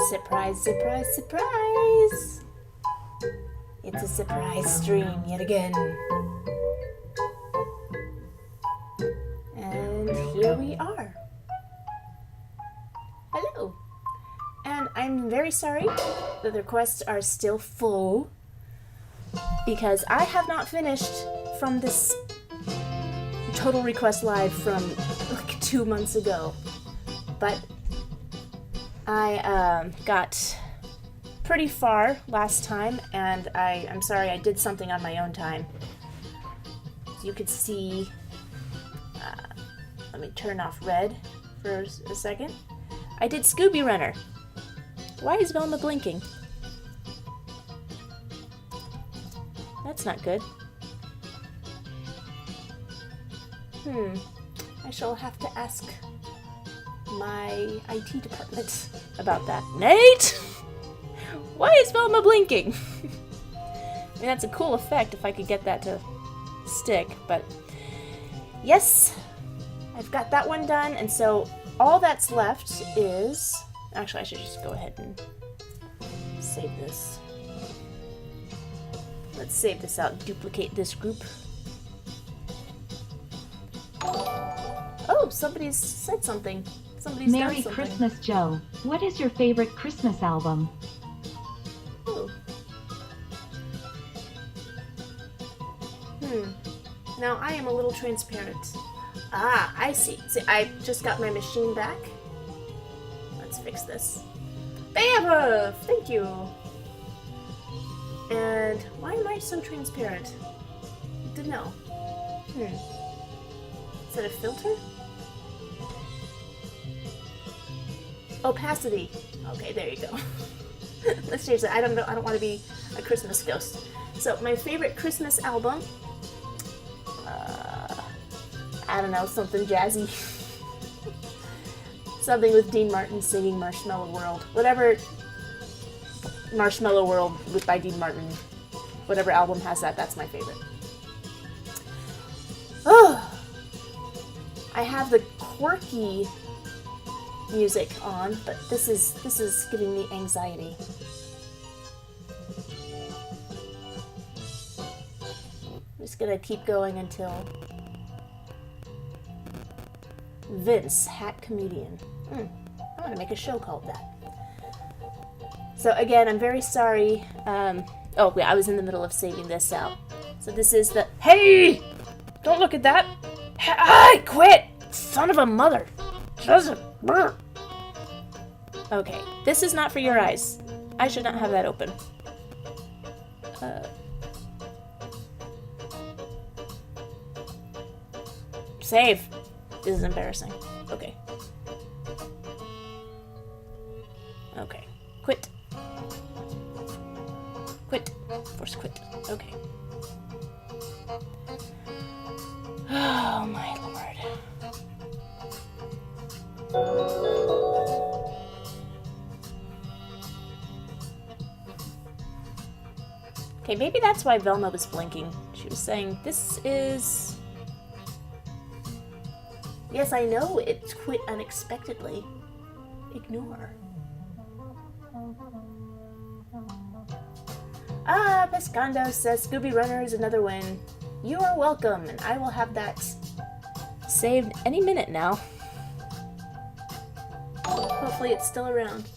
Surprise, surprise, surprise! It's a surprise stream yet again. And here we are. Hello. And I'm very sorry that the requests are still full because I have not finished from this Total Request Live from like 2 months ago. But I got pretty far last time, and I'm sorry, I did something on my own time. As you could see, let me turn off red for a second. I did Scooby Runner. Why is Velma blinking? That's not good. I shall have to ask my IT department about that. Nate! Why is Velma blinking? I mean, that's a cool effect if I could get that to stick, but yes, I've got that one done, and so all that's left is... Actually, I should just go ahead and save this. Let's save this out, duplicate this group. Oh, somebody's said something. Somebody's done Merry something. Christmas, Joe. What is your favorite Christmas album? Ooh. Now I am a little transparent. Ah, I see. See, I just got my machine back. Let's fix this. Bam! Thank you. And why am I so transparent? Didn't know. Is that a filter? Opacity. Okay, there you go. Let's change that. I don't know. I don't want to be a Christmas ghost. So my favorite Christmas album. I don't know, something jazzy. Something with Dean Martin singing Marshmallow World. Whatever Marshmallow World by Dean Martin. Whatever album has that, that's my favorite. Oh, I have the quirky music on, but this is giving me anxiety. I'm just gonna keep going until Vince, Hat Comedian. I want to make a show called that. So again, I'm very sorry. Oh yeah, I was in the middle of saving this out. So this is the... Hey! Don't look at that! Hey, quit! Son of a mother! Okay, this is not for your eyes. I should not have that open. Save. This is embarrassing. Okay. Okay. Quit. Force quit. Okay. Oh my lord. Okay, maybe that's why Velma was blinking. She was saying, this is... Yes, I know it quit unexpectedly. Ignore. Ah, Pescando says Scooby Runner is another win. You are welcome, and I will have that saved any minute now. Hopefully it's still around.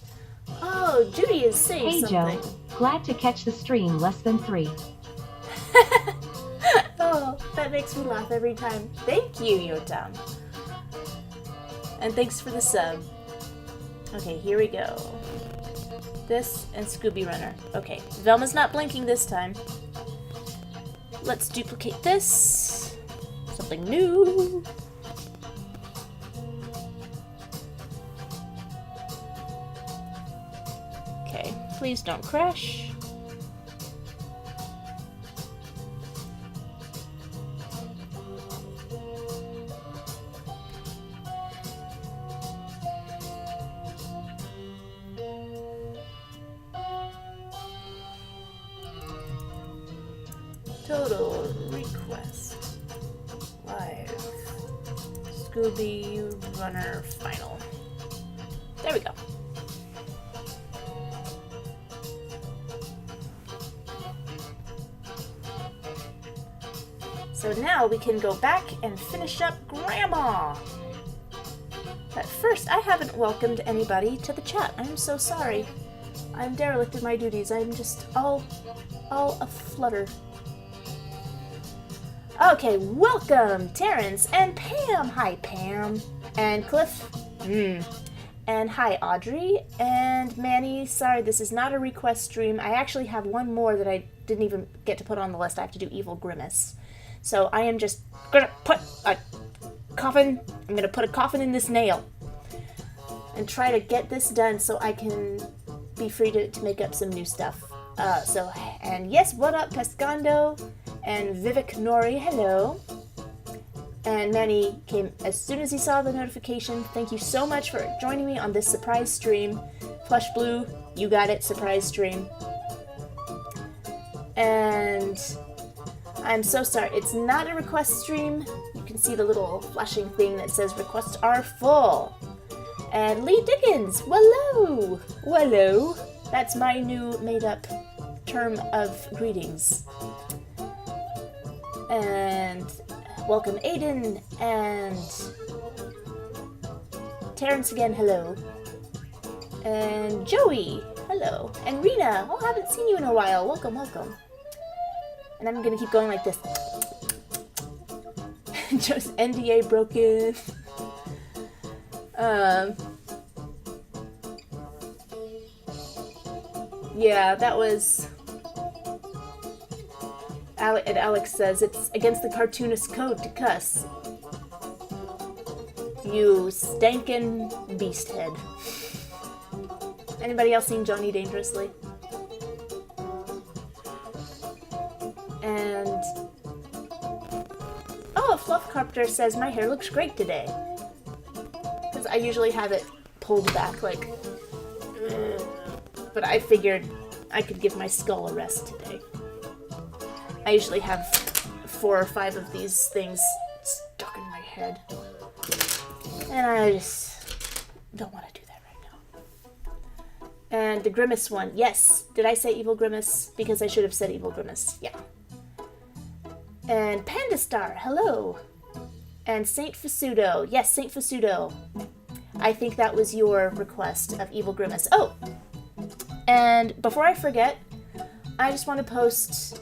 Oh, Judy is saying Hey something. Joe, glad to catch the stream less than 3. Oh, that makes me laugh every time. Thank you, Yotam. And thanks for the sub. Okay, here we go. This and Scooby Runner. Okay, Velma's not blinking this time. Let's duplicate this. Something new. Okay, please don't crash. Total request. Live. Scooby Runner final. There we go. So now we can go back and finish up Grandma. But first, I haven't welcomed anybody to the chat. I'm so sorry. I'm derelict in my duties. I'm just all aflutter. Okay, welcome, Terrence and Pam. Hi, Pam. And Cliff. And hi, Audrey. And Manny. Sorry, this is not a request stream. I actually have one more that I didn't even get to put on the list. I have to do Evil Grimace. So I am just gonna put a coffin. I'm gonna put a coffin in this nail. And try to get this done so I can be free to make up some new stuff. And yes, what up, Pescando? And Vivek Nori, hello. And Manny came as soon as he saw the notification. Thank you so much for joining me on this surprise stream. Plush Blue, you got it, surprise stream. And I'm so sorry, it's not a request stream. You can see the little flashing thing that says requests are full. And Lee Dickens, hello. Hello. That's my new made-up term of greetings. And welcome Aiden and Terrence again, hello. And Joey, hello. And Rena, oh, haven't seen you in a while. Welcome, welcome. And I'm gonna keep going like this. Just NDA broken. Yeah, that was... And Alex says, it's against the cartoonist code to cuss. You stankin' beast head. Anybody else seen Johnny Dangerously? And... Oh, Fluff Carpenter says, my hair looks great today. Because I usually have it pulled back, like... But I figured I could give my skull a rest today. I usually have 4 or 5 of these things stuck in my head. And I just don't want to do that right now. And the Grimace one. Yes. Did I say Evil Grimace? Because I should have said Evil Grimace. Yeah. And Panda Star. Hello. And Saint Fasudo. Yes, Saint Fasudo. I think that was your request of Evil Grimace. Oh! And before I forget, I just want to post...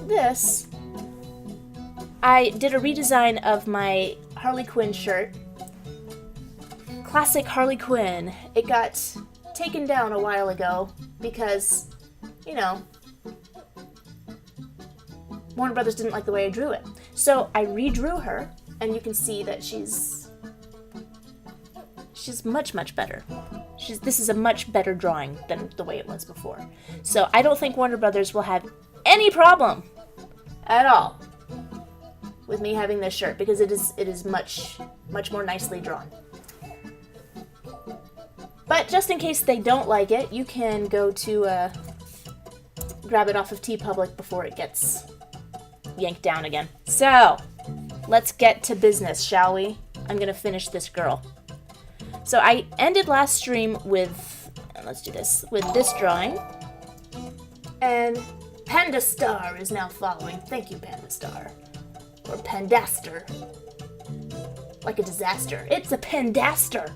this. I did a redesign of my Harley Quinn shirt. Classic Harley Quinn. It got taken down a while ago because, you know, Warner Brothers didn't like the way I drew it. So I redrew her, and you can see that she's much, much better. This is a much better drawing than the way it was before. So I don't think Warner Brothers will have any problem at all with me having this shirt, because it is much more nicely drawn. But just in case they don't like it, you can go to grab it off of TeePublic before it gets yanked down again. So let's get to business, shall we? I'm gonna finish this girl. So I ended last stream with, let's do this, with this drawing. And Panda Star is now following. Thank you, Panda Star. Or Pandaster. Like a disaster. It's a Pandaster.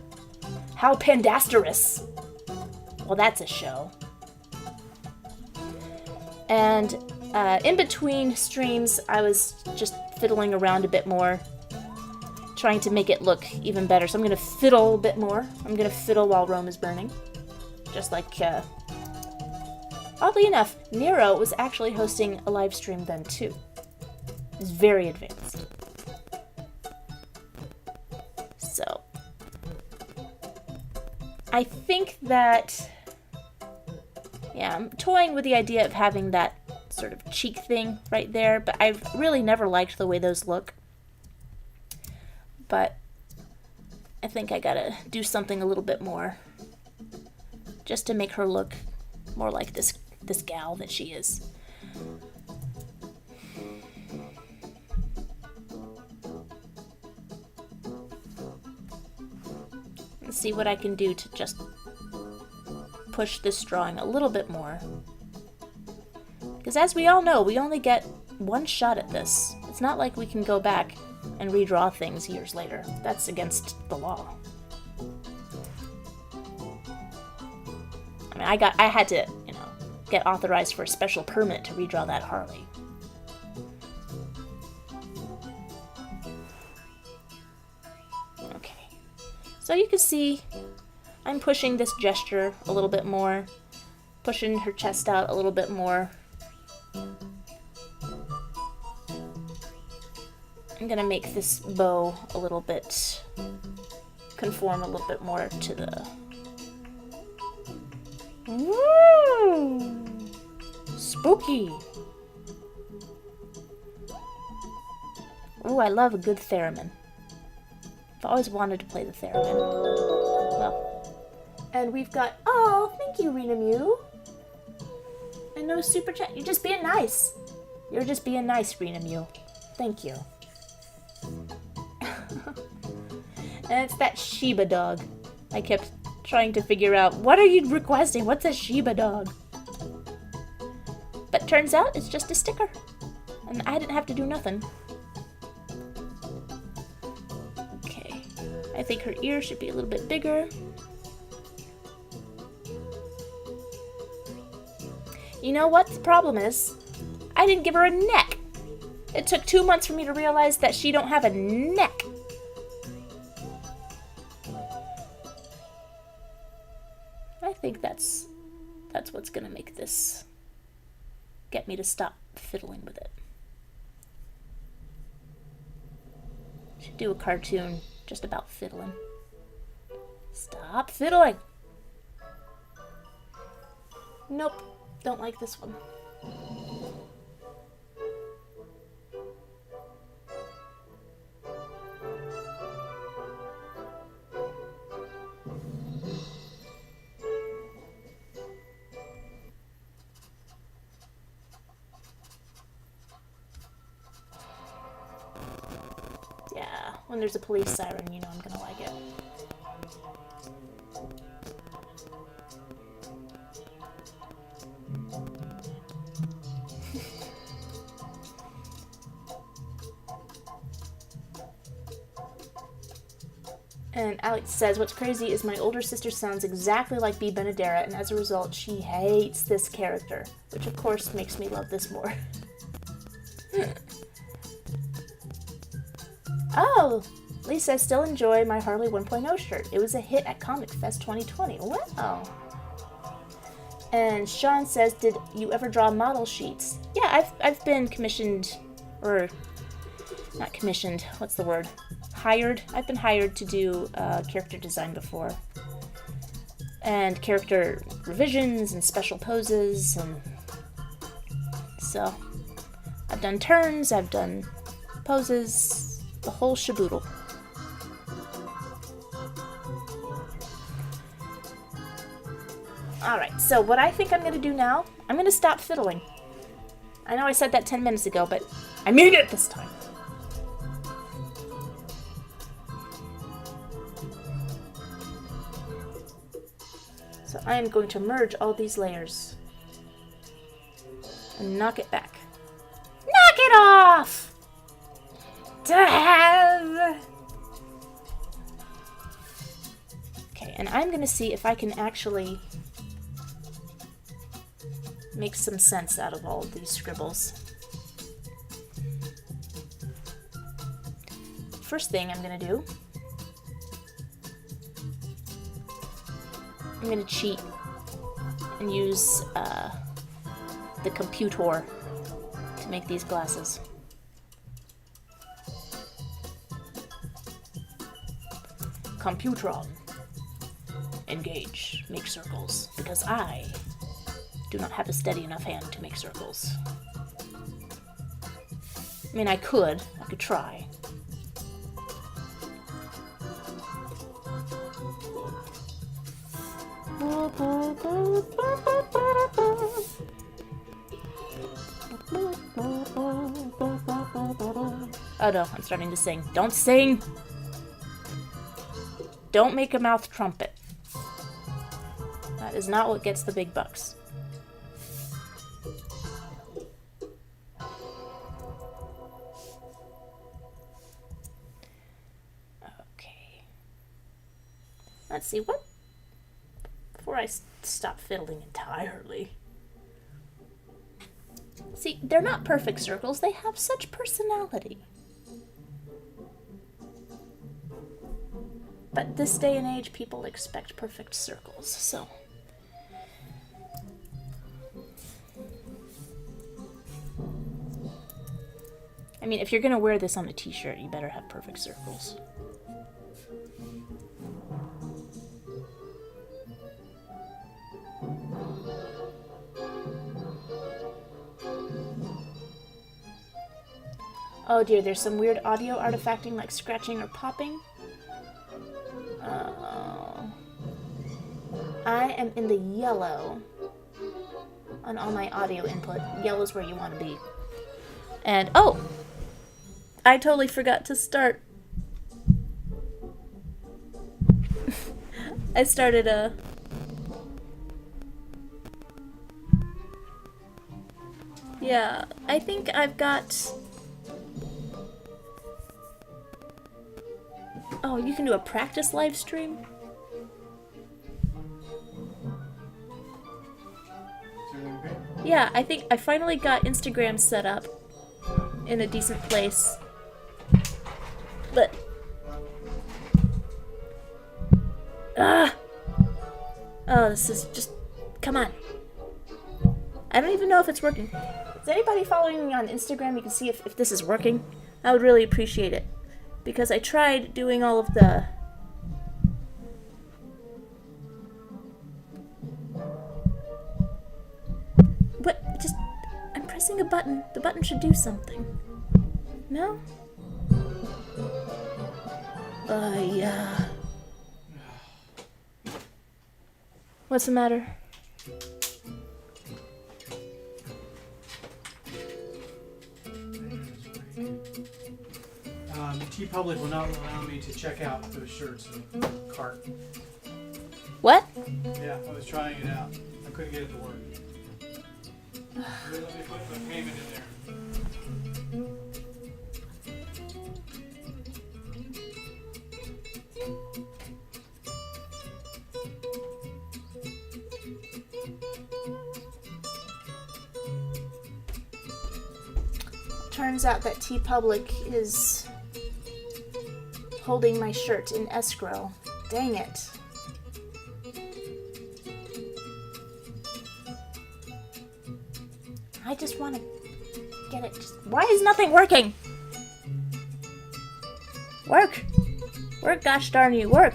How pandasterous. Well, that's a show. And in between streams, I was just fiddling around a bit more, trying to make it look even better. So I'm going to fiddle a bit more. I'm going to fiddle while Rome is burning. Just like, oddly enough, Nero was actually hosting a live stream then too. It's very advanced. So, I think that, yeah, I'm toying with the idea of having that sort of cheek thing right there, but I've really never liked the way those look. But I think I gotta do something a little bit more just to make her look more like this gal that she is. Let's see what I can do to just push this drawing a little bit more. Because as we all know, we only get one shot at this. It's not like we can go back and redraw things years later. That's against the law. I mean, I had to, get authorized for a special permit to redraw that Harley. Okay. So you can see I'm pushing this gesture a little bit more, pushing her chest out a little bit more. I'm gonna make this bow a little bit, conform a little bit more to the... Woo! Spooky! Ooh, I love a good theremin. I've always wanted to play the theremin. Well, and we've got... Oh, thank you, Rena Mew. And no super chat. You're just being nice. You're just being nice, Rena Mew. Thank you. And it's that Shiba dog. I kept trying to figure out, what are you requesting? What's a Shiba dog? But turns out it's just a sticker. And I didn't have to do nothing. Okay. I think her ear should be a little bit bigger. You know what the problem is? I didn't give her a neck. It took 2 months for me to realize that she don't have a neck. I think that's what's gonna make this get me to stop fiddling with it. Should do a cartoon just about fiddling. Stop fiddling! Nope, don't like this one. Yeah, when there's a police siren, you know I'm gonna like it. And Alex says, what's crazy is my older sister sounds exactly like Bea Benadera, and as a result, she hates this character, which of course makes me love this more. Oh, Lisa, I still enjoy my Harley 1.0 shirt. It was a hit at Comic Fest 2020. Wow. And Sean says, did you ever draw model sheets? Yeah, I've been commissioned, or not commissioned, what's the word? Hired. I've been hired to do character design before. and character revisions and special poses, and so I've done turns, I've done poses, the whole shaboodle. Alright, so what I think I'm going to do now, I'm going to stop fiddling. I know I said that 10 minutes ago, but I mean it this time. So I am going to merge all these layers and knock it back. Knock it off! Okay, and I'm going to see if I can actually make some sense out of all of these scribbles. First thing I'm going to do, I'm going to cheat and use the computer to make these glasses. Computron. Engage. Make circles. Because I do not have a steady enough hand to make circles. I mean, I could try. Oh no, I'm starting to sing. Don't sing! Don't make a mouth trumpet. That is not what gets the big bucks. Okay. Let's see, what? Before I stop fiddling entirely. See, they're not perfect circles. They have such personality. But this day and age, people expect perfect circles, so. I mean, if you're gonna wear this on a t-shirt, you better have perfect circles. Oh dear, there's some weird audio artifacting like scratching or popping. I am in the yellow on all my audio input. Yellow's where you want to be. And, oh! I totally forgot to start. I started a... Yeah, I think I've got... Oh, you can do a practice live stream? Yeah, I think I finally got Instagram set up in a decent place. But... Oh, this is just... Come on. I don't even know if it's working. Is anybody following me on Instagram? You can see if this is working. I would really appreciate it. Because I tried doing all of the... What? Just... I'm pressing a button. The button should do something. No? Yeah. What's the matter? TeePublic will not allow me to check out those shirts in the cart. What? Yeah, I was trying it out. I couldn't get it to work. They let me put the payment in there. Turns out that TeePublic is holding my shirt in escrow. Dang it. I just want to get it. Why is nothing working? Work! Work, gosh darn you, work!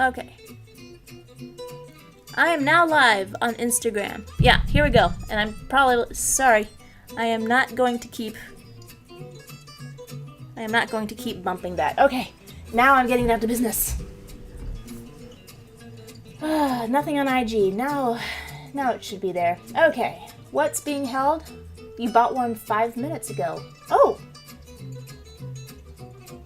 Okay. I am now live on Instagram. Yeah, here we go. And I'm probably sorry. I am not going to keep bumping that. Okay. Now I'm getting down to business. Nothing on IG. Now it should be there. Okay. What's being held? You bought one 5 minutes ago. Oh!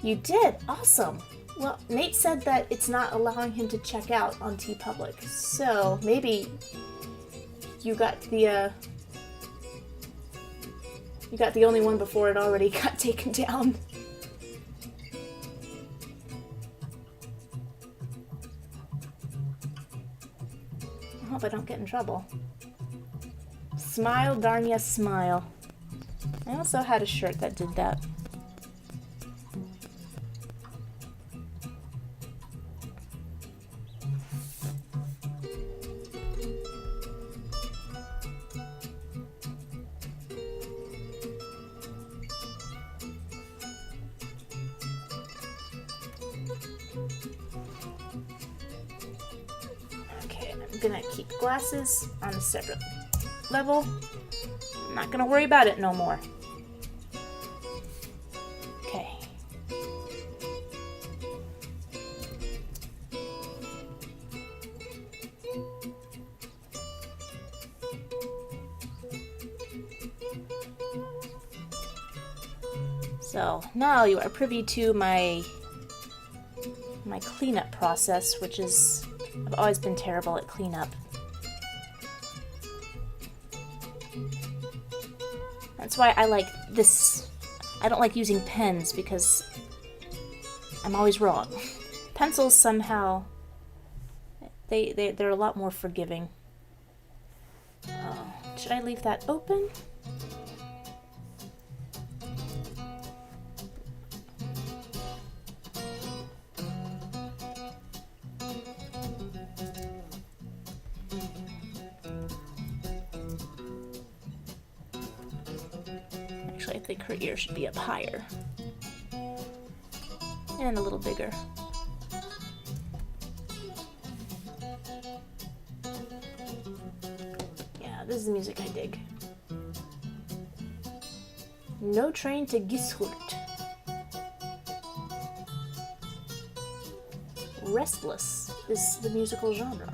You did? Awesome. Well, Nate said that it's not allowing him to check out on TeePublic. So, maybe you got the only one before it already got taken down. I hope I don't get in trouble. Smile, Darnia, smile. I also had a shirt that did that. Okay, I'm gonna keep glasses on a separate level. I'm not gonna worry about it no more. Okay. So now you are privy to my cleanup process, which is, I've always been terrible at cleanup. That's why I like this. I don't like using pens because I'm always wrong. Pencils somehow, they're a lot more forgiving. Oh, should I leave that open? Actually, I think her ear should be up higher. And a little bigger. Yeah, this is the music I dig. No Train to Gishurt. Restless is the musical genre.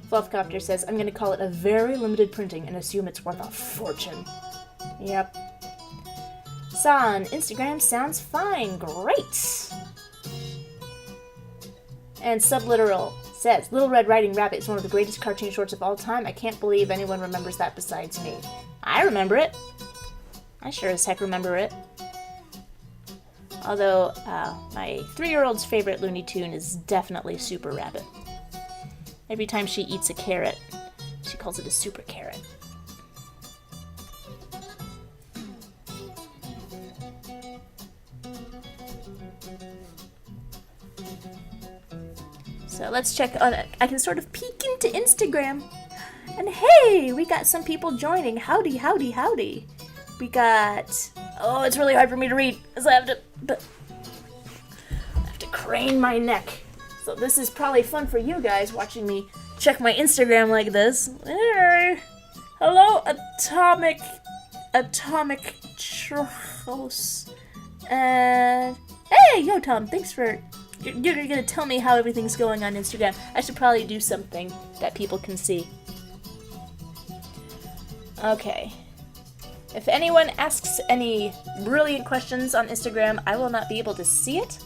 Fluffcopter says, I'm gonna call it a very limited printing and assume it's worth a fortune. Yep. San, Instagram sounds fine. Great! And Subliteral says, Little Red Riding Rabbit is one of the greatest cartoon shorts of all time. I can't believe anyone remembers that besides me. I remember it. I sure as heck remember it. Although, my 3-year-old's favorite Looney Tune is definitely Super Rabbit. Every time she eats a carrot, she calls it a super carrot. So let's check on it. I can sort of peek into Instagram. And hey, we got some people joining. Howdy, howdy, howdy. We got... Oh, it's really hard for me to read, because I have to crane my neck. So this is probably fun for you guys watching me check my Instagram like this. Hey. Hello, Atomic Churros. And hey, yo, Tom, thanks for... You're gonna tell me how everything's going on Instagram. I should probably do something that people can see. Okay. If anyone asks any brilliant questions on Instagram, I will not be able to see it.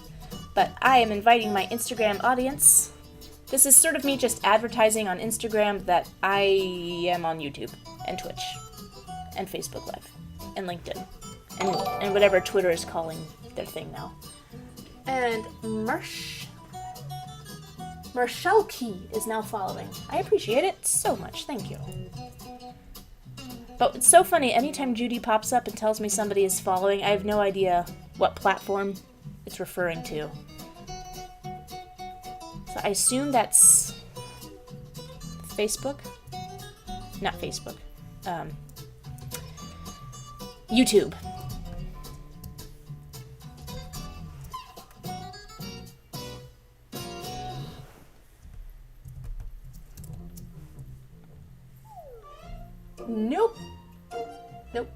But I am inviting my Instagram audience. This is sort of me just advertising on Instagram that I am on YouTube and Twitch and Facebook Live and LinkedIn and whatever Twitter is calling their thing now. And Marshalki is now following. I appreciate it so much. Thank you. But it's so funny, anytime Judy pops up and tells me somebody is following, I have no idea what platform it's referring to. So I assume that's Facebook? Not Facebook. YouTube. Nope. Nope.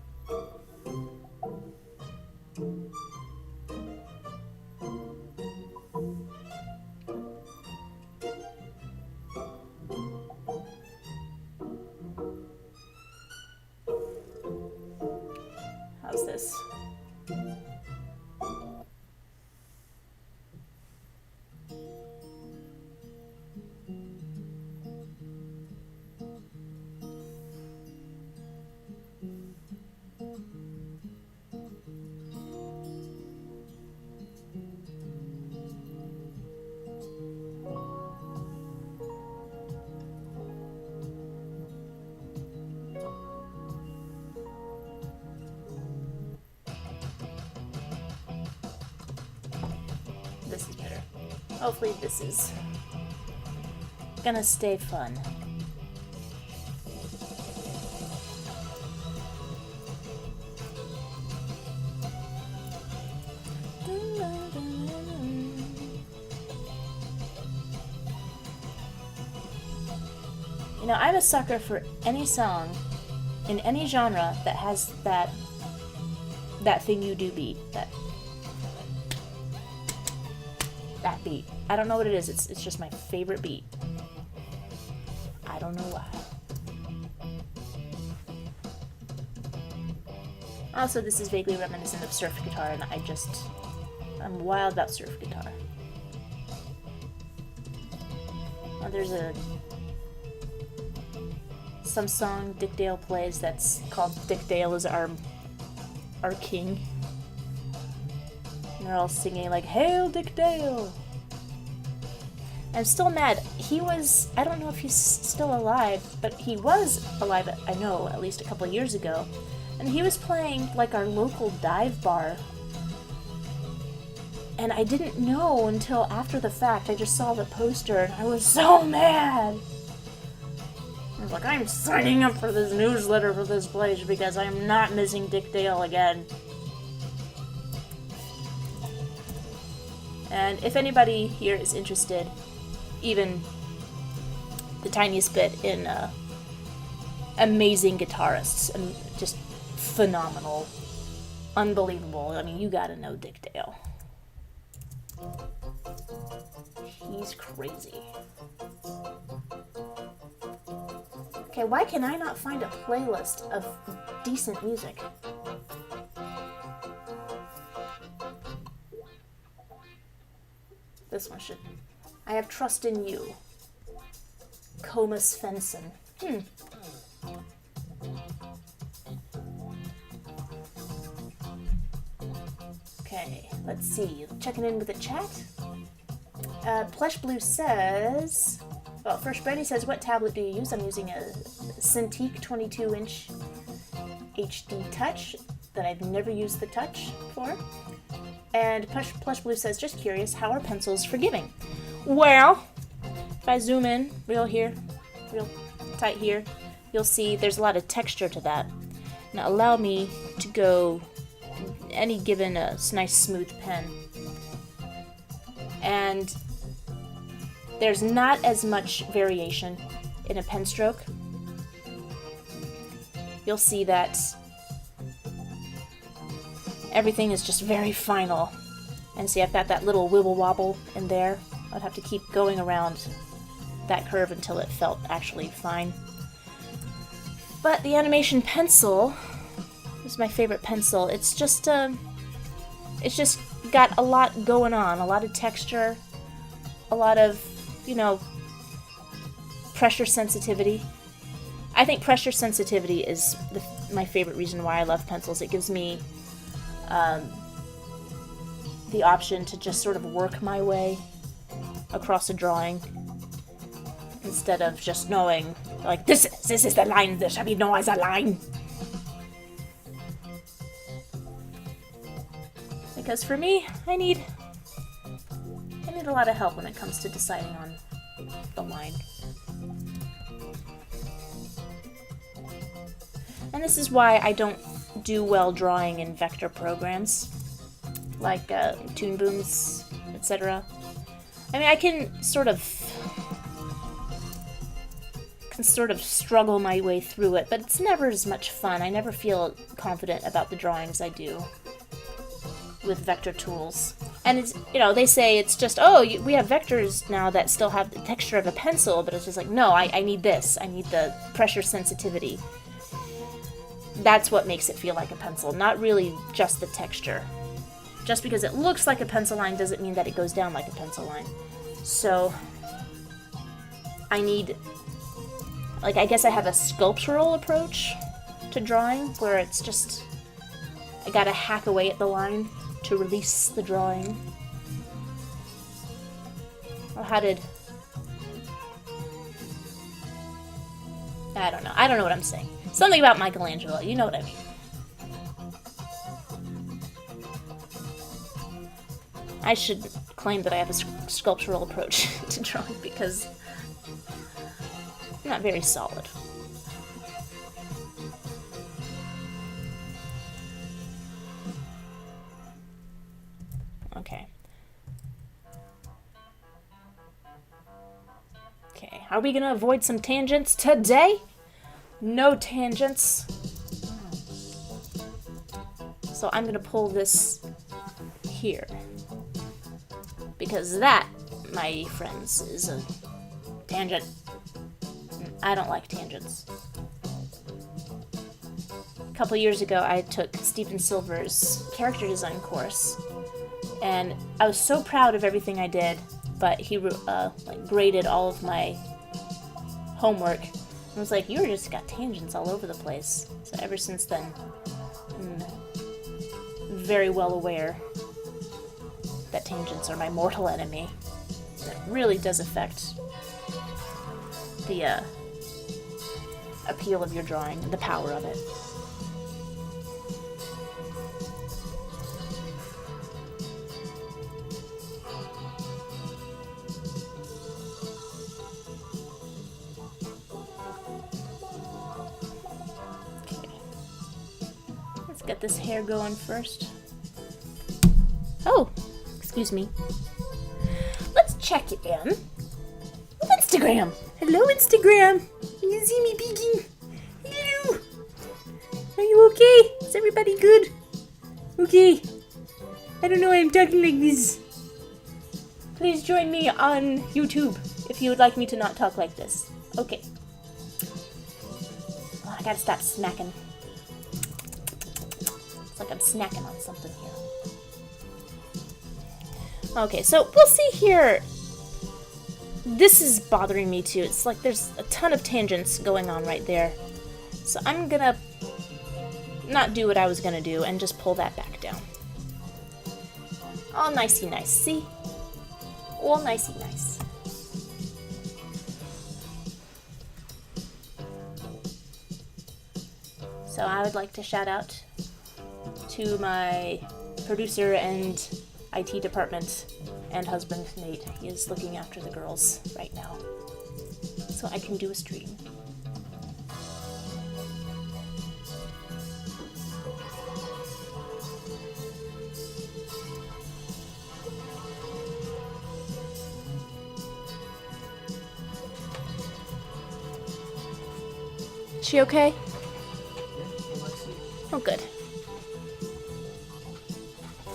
How's this? This is better. Hopefully this is gonna stay fun. You know, I'm a sucker for any song in any genre that has that thing you do beat, that beat. I don't know what it is. It's just my favorite beat. I don't know why. Also, this is vaguely reminiscent of surf guitar, and I'm wild about surf guitar. There's some song Dick Dale plays that's called Dick Dale is our king. And they're all singing like, "Hail Dick Dale!" I'm still mad. I don't know if he's still alive, but he was alive, I know, at least a couple of years ago. And he was playing like our local dive bar. And I didn't know until after the fact. I just saw the poster and I was so mad. I was like, I'm signing up for this newsletter for this place because I'm not missing Dick Dale again. And if anybody here is interested, even the tiniest bit in amazing guitarists and just phenomenal, unbelievable, I mean, you gotta know Dick Dale. He's crazy. Okay, why can I not find a playlist of decent music? This one should. I have trust in you. Comus Fenson. Okay, let's see. Checking in with the chat. Plush Blue says... Well, first, Brandy says, what tablet do you use? I'm using a Cintiq 22-inch HD Touch that I've never used the Touch for. And Plush Blue says, just curious, how are pencils forgiving? Well, if I zoom in real tight here, you'll see there's a lot of texture to that. And allow me to go any given nice smooth pen. And there's not as much variation in a pen stroke. You'll see that everything is just very final. And see, I've got that little wibble wobble in there. I'd have to keep going around that curve until it felt actually fine. But the animation pencil is my favorite pencil. It's just got a lot going on, a lot of texture, a lot of, pressure sensitivity. I think pressure sensitivity is my favorite reason why I love pencils. It gives me the option to just sort of work my way across a drawing instead of just knowing, like, this is the line that shall be known as a line. Because for me, I need a lot of help when it comes to deciding on the line. And this is why I don't do well drawing in vector programs, like Toon Booms, etc. I mean, I can sort of struggle my way through it, but it's never as much fun. I never feel confident about the drawings I do with vector tools. And it's, you know, they say it's just, oh, we have vectors now that still have the texture of a pencil, but it's just like, no, I need this. I need the pressure sensitivity. That's what makes it feel like a pencil, not really just the texture. Just because it looks like a pencil line doesn't mean that it goes down like a pencil line. So, I need, like, I guess I have a sculptural approach to drawing, where it's just, I gotta hack away at the line to release the drawing. Or how did... I don't know. I don't know what I'm saying. Something about Michelangelo. You know what I mean. I should claim that I have a sculptural approach to drawing because I'm not very solid. Okay. Okay, are we gonna avoid some tangents today? No tangents. So I'm gonna pull this here. Because that, my friends, is a tangent. I don't like tangents. A couple years ago, I took Stephen Silver's character design course, and I was so proud of everything I did, but he graded all of my homework. I was like, you just got tangents all over the place. So ever since then, I'm very well aware that tangents are my mortal enemy. That really does affect the appeal of your drawing and the power of it. Get this hair going first. Oh, excuse me. Let's check it in with Instagram. Hello, Instagram. You see me peeking? Hello. Are you okay? Is everybody good? Okay. I don't know why I'm talking like this. Please join me on YouTube if you would like me to not talk like this. Okay. Oh, I gotta stop smacking. Like I'm snacking on something here. Okay, so we'll see here. This is bothering me too. It's like there's a ton of tangents going on right there. So I'm gonna not do what I was gonna do and just pull that back down. All nicey nice, see? All nicey nice. So I would like to shout out to my producer and IT department and husband, Nate. He is looking after the girls right now, so I can do a stream. Is she okay? Oh, good.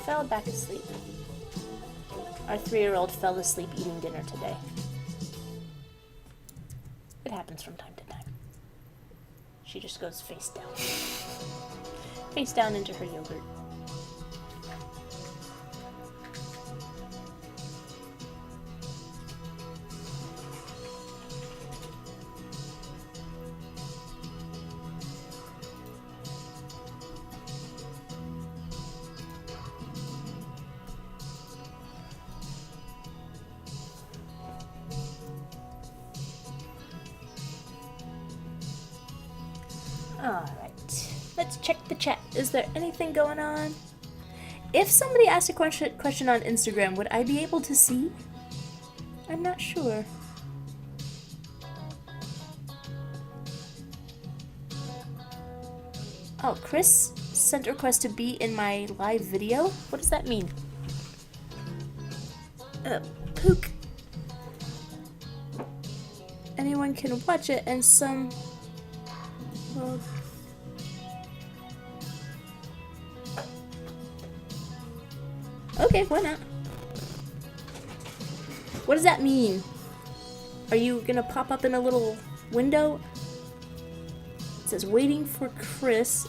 Fell back asleep. Our 3-year-old fell asleep eating dinner today. It happens from time to time. She just goes face down. Face down into her yogurt. Alright, let's check the chat. Is there anything going on? If somebody asked a question on Instagram, would I be able to see? I'm not sure. Oh, Chris sent a request to be in my live video? What does that mean? Pook. Anyone can watch it and some... Well... Okay, why not? What does that mean? Are you gonna pop up in a little window? It says waiting for Chris.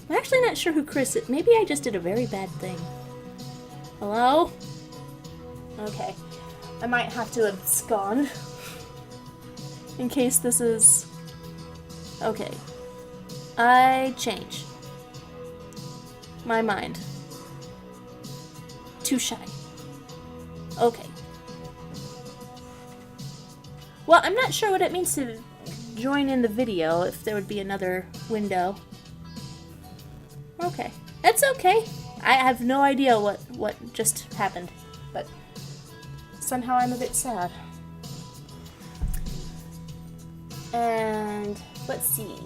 I'm actually not sure who Chris is. Maybe I just did a very bad thing. Hello? Okay. I might have to abscond. In case this is... Okay. I change my mind. Too shy. Okay. Well, I'm not sure what it means to join in the video, if there would be another window. Okay. That's okay. I have no idea what just happened, but somehow I'm a bit sad. And let's see.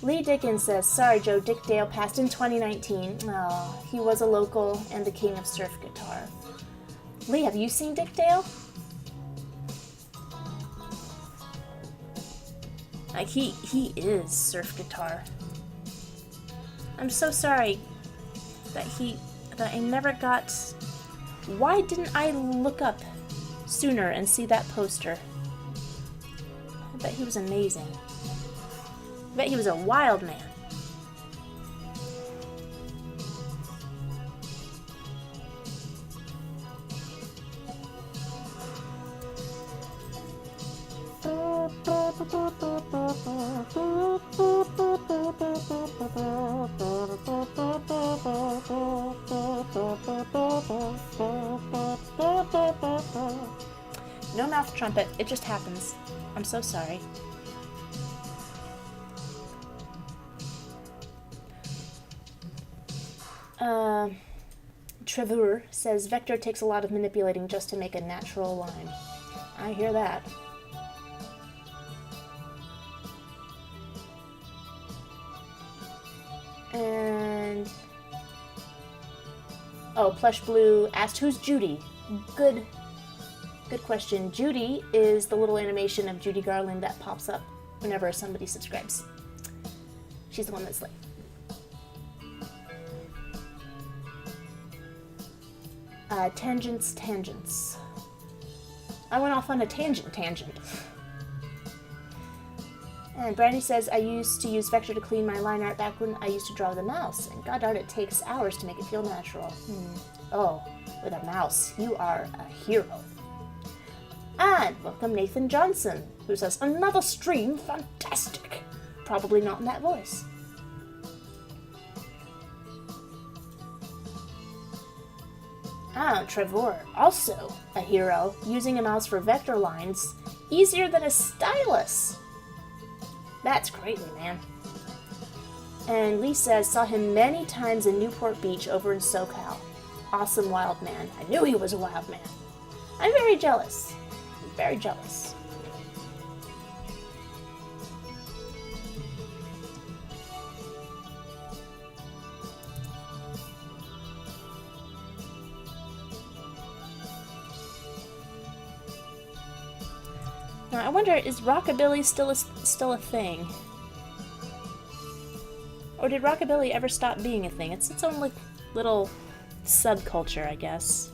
Lee Dickens says, sorry Joe, Dick Dale passed in 2019. Oh, he was a local and the king of surf guitar. Lee, have you seen Dick Dale? Like, he is surf guitar. I'm so sorry that I never got... Why didn't I look up sooner and see that poster? I bet he was amazing. I bet he was a wild man. No mouth trumpet, it just happens. I'm so sorry. Trevor says, Vector takes a lot of manipulating just to make a natural line. I hear that. And... Oh, Plush Blue asked, who's Judy? Good question. Judy is the little animation of Judy Garland that pops up whenever somebody subscribes. She's the one that's like... Tangents. I went off on a tangent. And Brandy says, I used to use Vector to clean my line art back when I used to draw with a mouse, and god darn it takes hours to make it feel natural. Oh, with a mouse, you are a hero. And welcome Nathan Johnson, who says, another stream, fantastic. Probably not in that voice. Trevor, also a hero, using a mouse for vector lines, easier than a stylus. That's great, man. And Lee says, saw him many times in Newport Beach over in SoCal. Awesome wild man. I knew he was a wild man. I'm very jealous. Very jealous. Now, I wonder, is rockabilly still a thing? Or did rockabilly ever stop being a thing? It's its own like little subculture, I guess.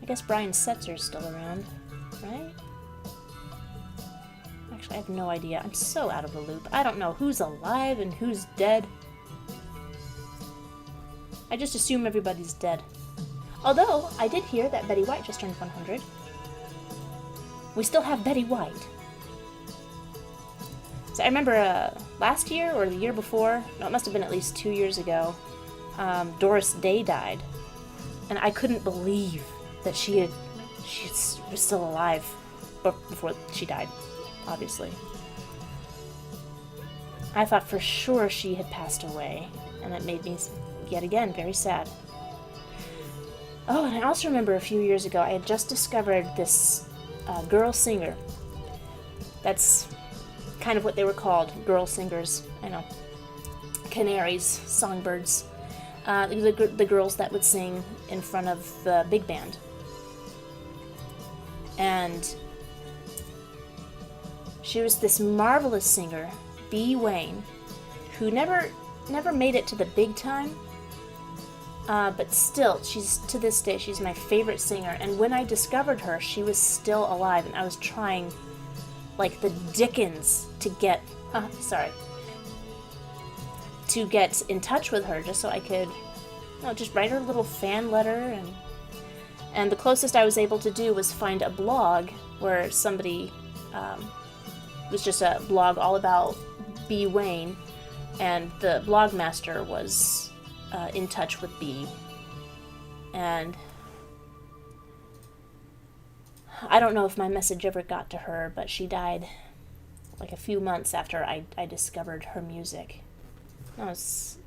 I guess Brian Setzer's still around, right? Actually, I have no idea. I'm so out of the loop. I don't know who's alive and who's dead. I just assume everybody's dead. Although, I did hear that Betty White just turned 100. We still have Betty White. So I remember last year or the year before, no, it must have been at least 2 years ago, Doris Day died. And I couldn't believe that she had She was still alive before she died, obviously. I thought for sure she had passed away, and that made me, yet again, very sad. Oh, and I also remember a few years ago I had just discovered this girl singer. That's kind of what they were called, girl singers. I know. Canaries, songbirds. The girls that would sing in front of the big band. And she was this marvelous singer, B. Wayne, who never made it to the big time. But still, to this day, she's my favorite singer. And when I discovered her, she was still alive, and I was trying, like the dickens, to get in touch with her, just so I could, just write her a little fan letter. And the closest I was able to do was find a blog where somebody, it was just a blog all about B. Wayne, and the blog master was in touch with B. And I don't know if my message ever got to her, but she died like a few months after I discovered her music. That was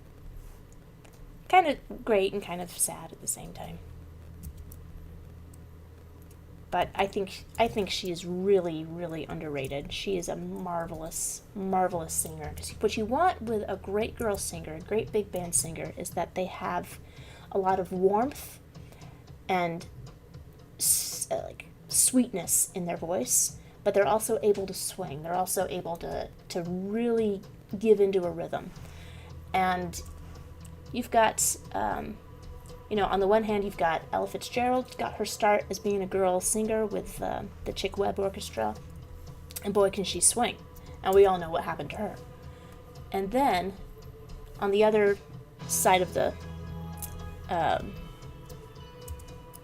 kind of great and kind of sad at the same time. But I think she is really, really underrated. She is a marvelous, marvelous singer. What you want with a great girl singer, a great big band singer, is that they have a lot of warmth and like sweetness in their voice, but they're also able to swing. They're also able to really give into a rhythm. And you've got, on the one hand, you've got Ella Fitzgerald, got her start as being a girl singer with the Chick Webb Orchestra, and boy, can she swing. And we all know what happened to her. And then, on the other side of the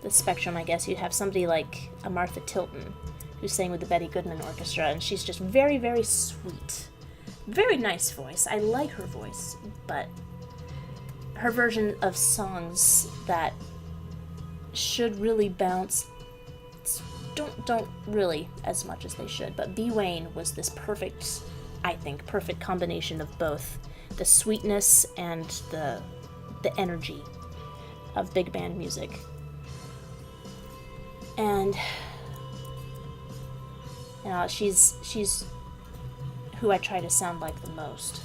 spectrum, I guess, you'd have somebody like a Martha Tilton, who sang with the Betty Goodman Orchestra, and she's just very, very sweet. Very nice voice. I like her voice, but her version of songs that should really bounce don't really as much as they should. But B. Wayne was this perfect combination of both the sweetness and the energy of big band music. And she's who I try to sound like the most.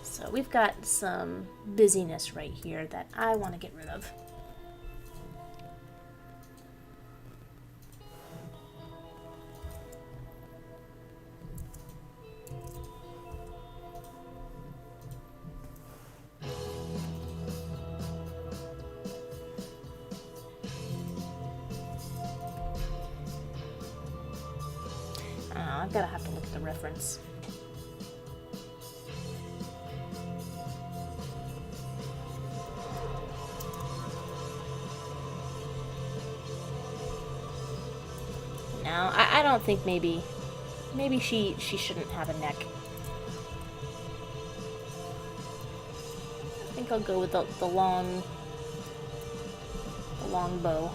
So we've got some busyness right here that I want to get rid of. I'm gonna have to look at the reference. No, I don't think maybe she shouldn't have a neck. I think I'll go with the long bow.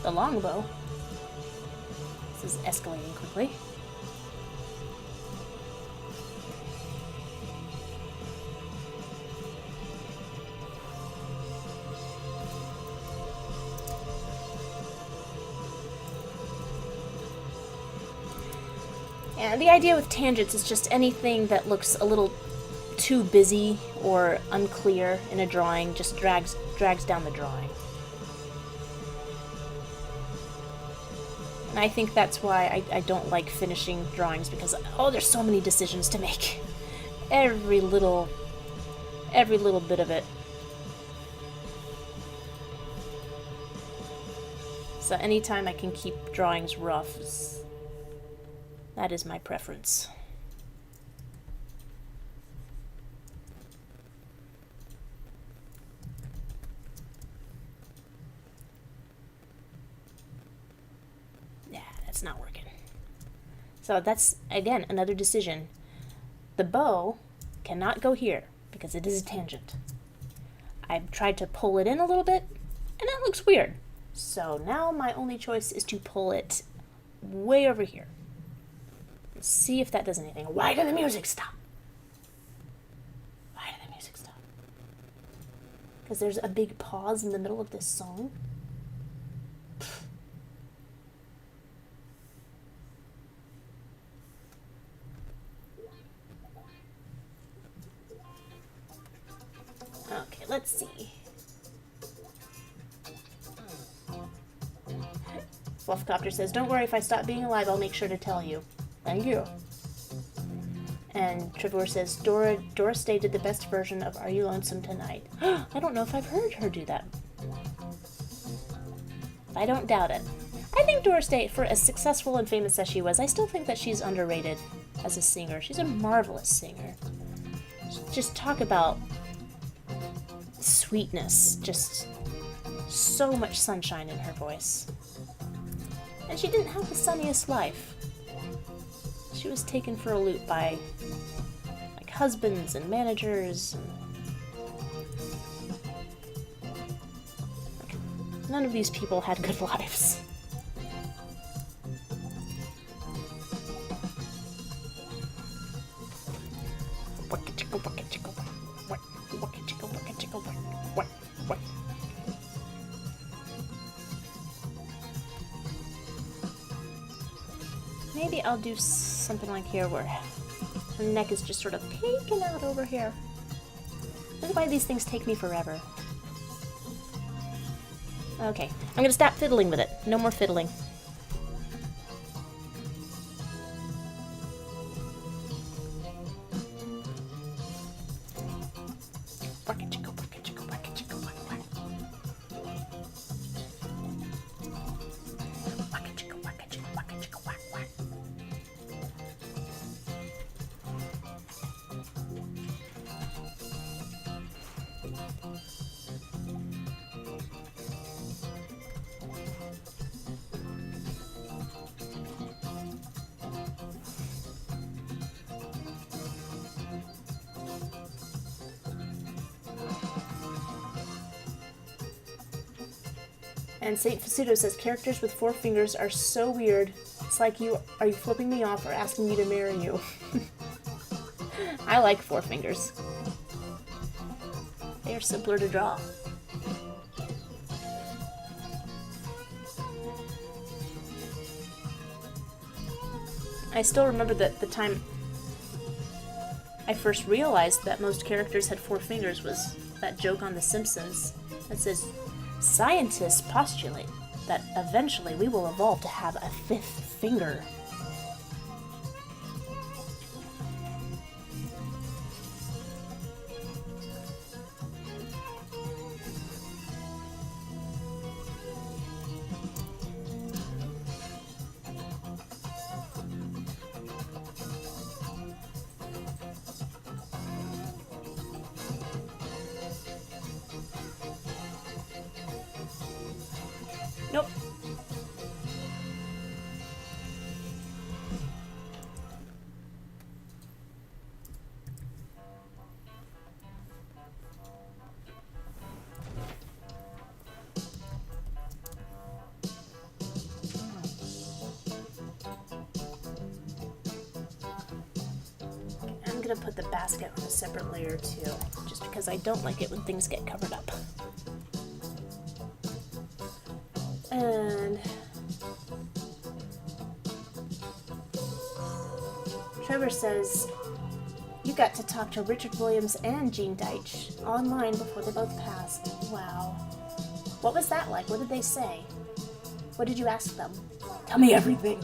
The long bow. This is escalating quickly. And the idea with tangents is just anything that looks a little too busy or unclear in a drawing just drags down the drawing. And I think that's why I don't like finishing drawings, because there's so many decisions to make. Every little bit of it. So anytime I can keep drawings rough, that is my preference. Yeah, that's not working. So that's, again, another decision. The bow cannot go here because it is a tangent. I've tried to pull it in a little bit, and it looks weird. So now my only choice is to pull it way over here. Let's see if that does anything. Why did the music stop? Why did the music stop? Because there's a big pause in the middle of this song. Okay, let's see. Fluffcopter says, don't worry, if I stop being alive, I'll make sure to tell you. Thank you. And Trevor says, Doris Day did the best version of Are You Lonesome Tonight? I don't know if I've heard her do that. I don't doubt it. I think Doris Day, for as successful and famous as she was, I still think that she's underrated as a singer. She's a marvelous singer. Just talk about sweetness. Just so much sunshine in her voice. And she didn't have the sunniest life. She was taken for a loop by like husbands and managers. And none of these people had good lives. Maybe I'll do something like here where her neck is just sort of peeking out over here. This is why these things take me forever. Okay, I'm gonna stop fiddling with it. No more fiddling. And Saint Fasudo says, characters with 4 fingers are so weird. It's like are you flipping me off or asking me to marry you? I like 4 fingers. They are simpler to draw. I still remember that the time I first realized that most characters had 4 fingers was that joke on The Simpsons that says, scientists postulate that eventually we will evolve to have a 5th finger. Nope. I'm gonna put the basket on a separate layer too, just because I don't like it when things get covered up. And Trevor says, you got to talk to Richard Williams and Gene Deitch online before they both passed. Wow. What was that like? What did they say? What did you ask them? Tell me everything.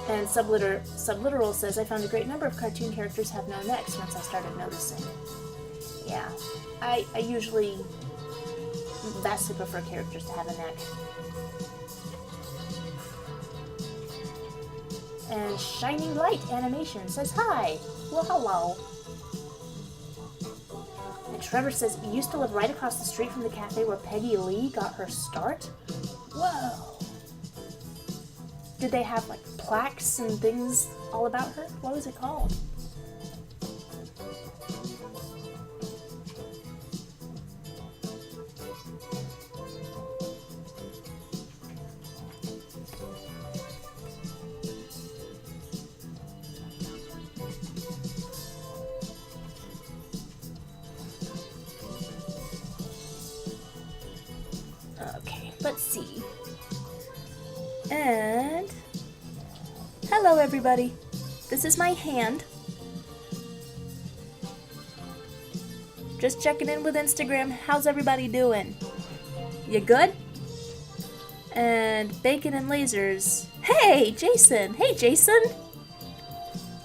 And Subliteral says, I found a great number of cartoon characters have no necks once I started noticing. Yeah. I usually vastly prefer characters to have a neck. And Shining Light Animation says hi. Well, hello. And Trevor says, you used to live right across the street from the cafe where Peggy Lee got her start? Whoa. did they have like plaques and things all about her? What was it called? Okay, let's see. And hello everybody. This is my hand. Just checking in with Instagram. How's everybody doing? You good? And Bacon and Lasers. Hey, Jason. Hey, Jason.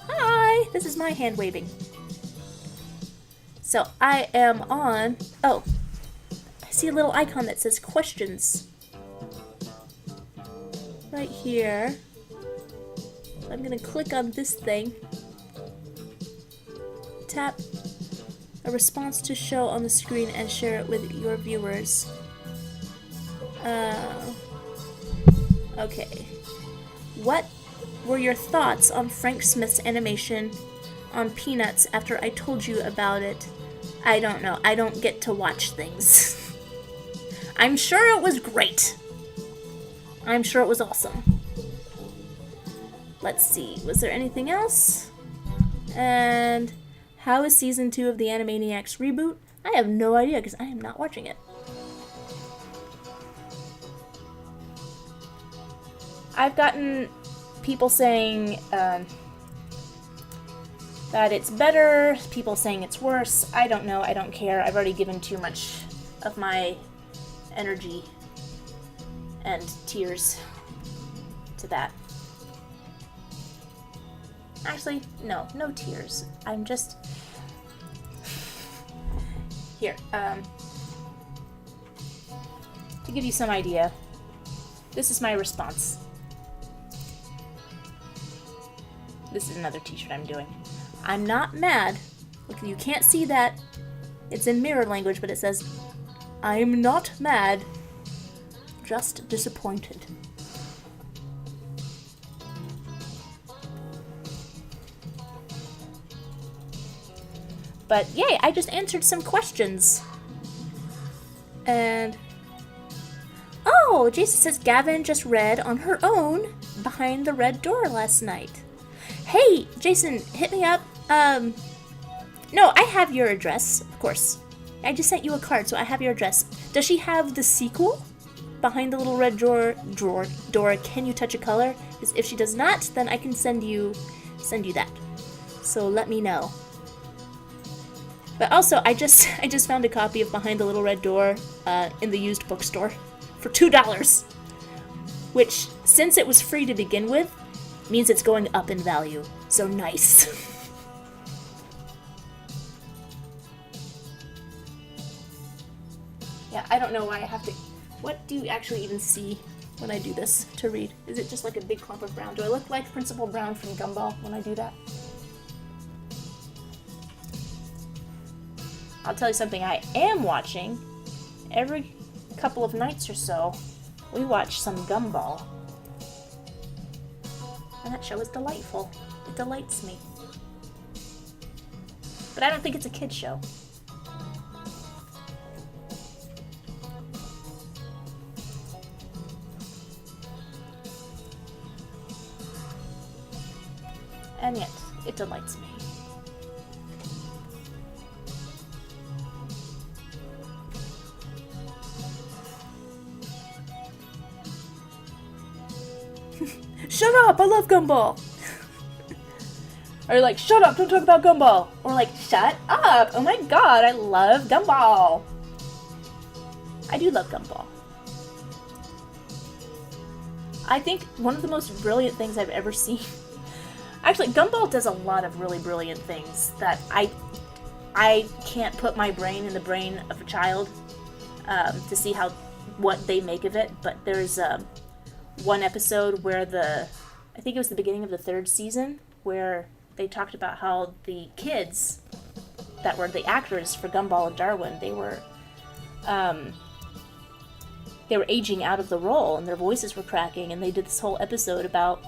Hi. This is my hand waving. So I am on... Oh. I see a little icon that says questions. Right here. I'm gonna click on this thing. Tap a response to show on the screen and share it with your viewers. Okay. What were your thoughts on Frank Smith's animation on Peanuts after I told you about it? I don't know. I don't get to watch things. I'm sure it was great. I'm sure it was awesome. Let's see. Was there anything else? And how is season 2 of the Animaniacs reboot? I have no idea because I am not watching it. I've gotten people saying that it's better, people saying it's worse. I don't know. I don't care. I've already given too much of my energy and tears to that. Actually, no tears. I'm just... Here, to give you some idea, this is my response. This is another t-shirt I'm doing. I'm not mad. Look, you can't see that. It's in mirror language, but it says, I'm not mad, just disappointed. But yay, I just answered some questions. And oh, Jason says Gavin just read on her own Behind the Red Door last night. Hey, Jason, hit me up. No, I have your address, of course. I just sent you a card, so I have your address. Does she have the sequel? Behind the Little Red Door, Can You Touch a Color? Because if she does not, then I can send you that. So let me know. But also, I just found a copy of Behind the Little Red Door in the used bookstore for $2, which, since it was free to begin with, means it's going up in value. So nice. Yeah, I don't know why I have to... What do you actually even see when I do this to read? Is it just like a big clump of brown? Do I look like Principal Brown from Gumball when I do that? I'll tell you something I am watching. Every couple of nights or so, we watch some Gumball. And that show is delightful. It delights me. But I don't think it's a kid's show. And yet, it delights me. Shut up! I love Gumball! Or like, shut up! Don't talk about Gumball! Or like, shut up! Oh my god, I love Gumball! I do love Gumball. I think one of the most brilliant things I've ever seen... Actually, Gumball does a lot of really brilliant things that I can't put my brain in the brain of a child to see what they make of it, but there's one episode where I think it was the beginning of the 3rd season, where they talked about how the kids that were the actors for Gumball and Darwin, they were they were aging out of the role and their voices were cracking, and they did this whole episode about,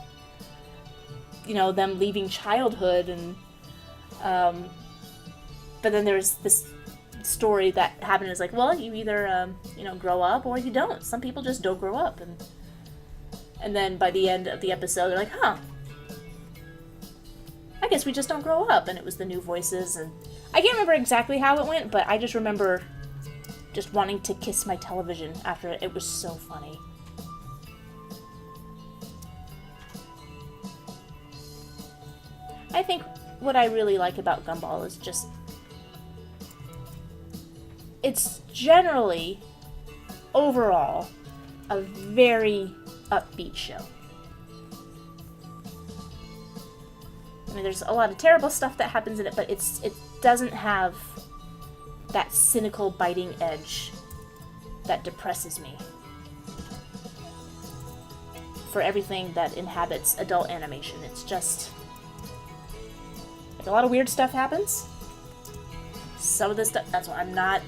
you know, them leaving childhood, and but then there's this story that happened. Is like, well, you either you know, grow up or you don't. Some people just don't grow up, and then by the end of the episode they're like, huh, I guess we just don't grow up. And it was the new voices, and I can't remember exactly how it went, but I just remember just wanting to kiss my television after it. It was so funny. I think what I really like about Gumball is just, it's generally, overall, a very upbeat show. I mean, there's a lot of terrible stuff that happens in it, but it doesn't have that cynical, biting edge that depresses me for everything that inhabits adult animation. It's just, like, a lot of weird stuff happens. Some of the stuff, that's why I'm not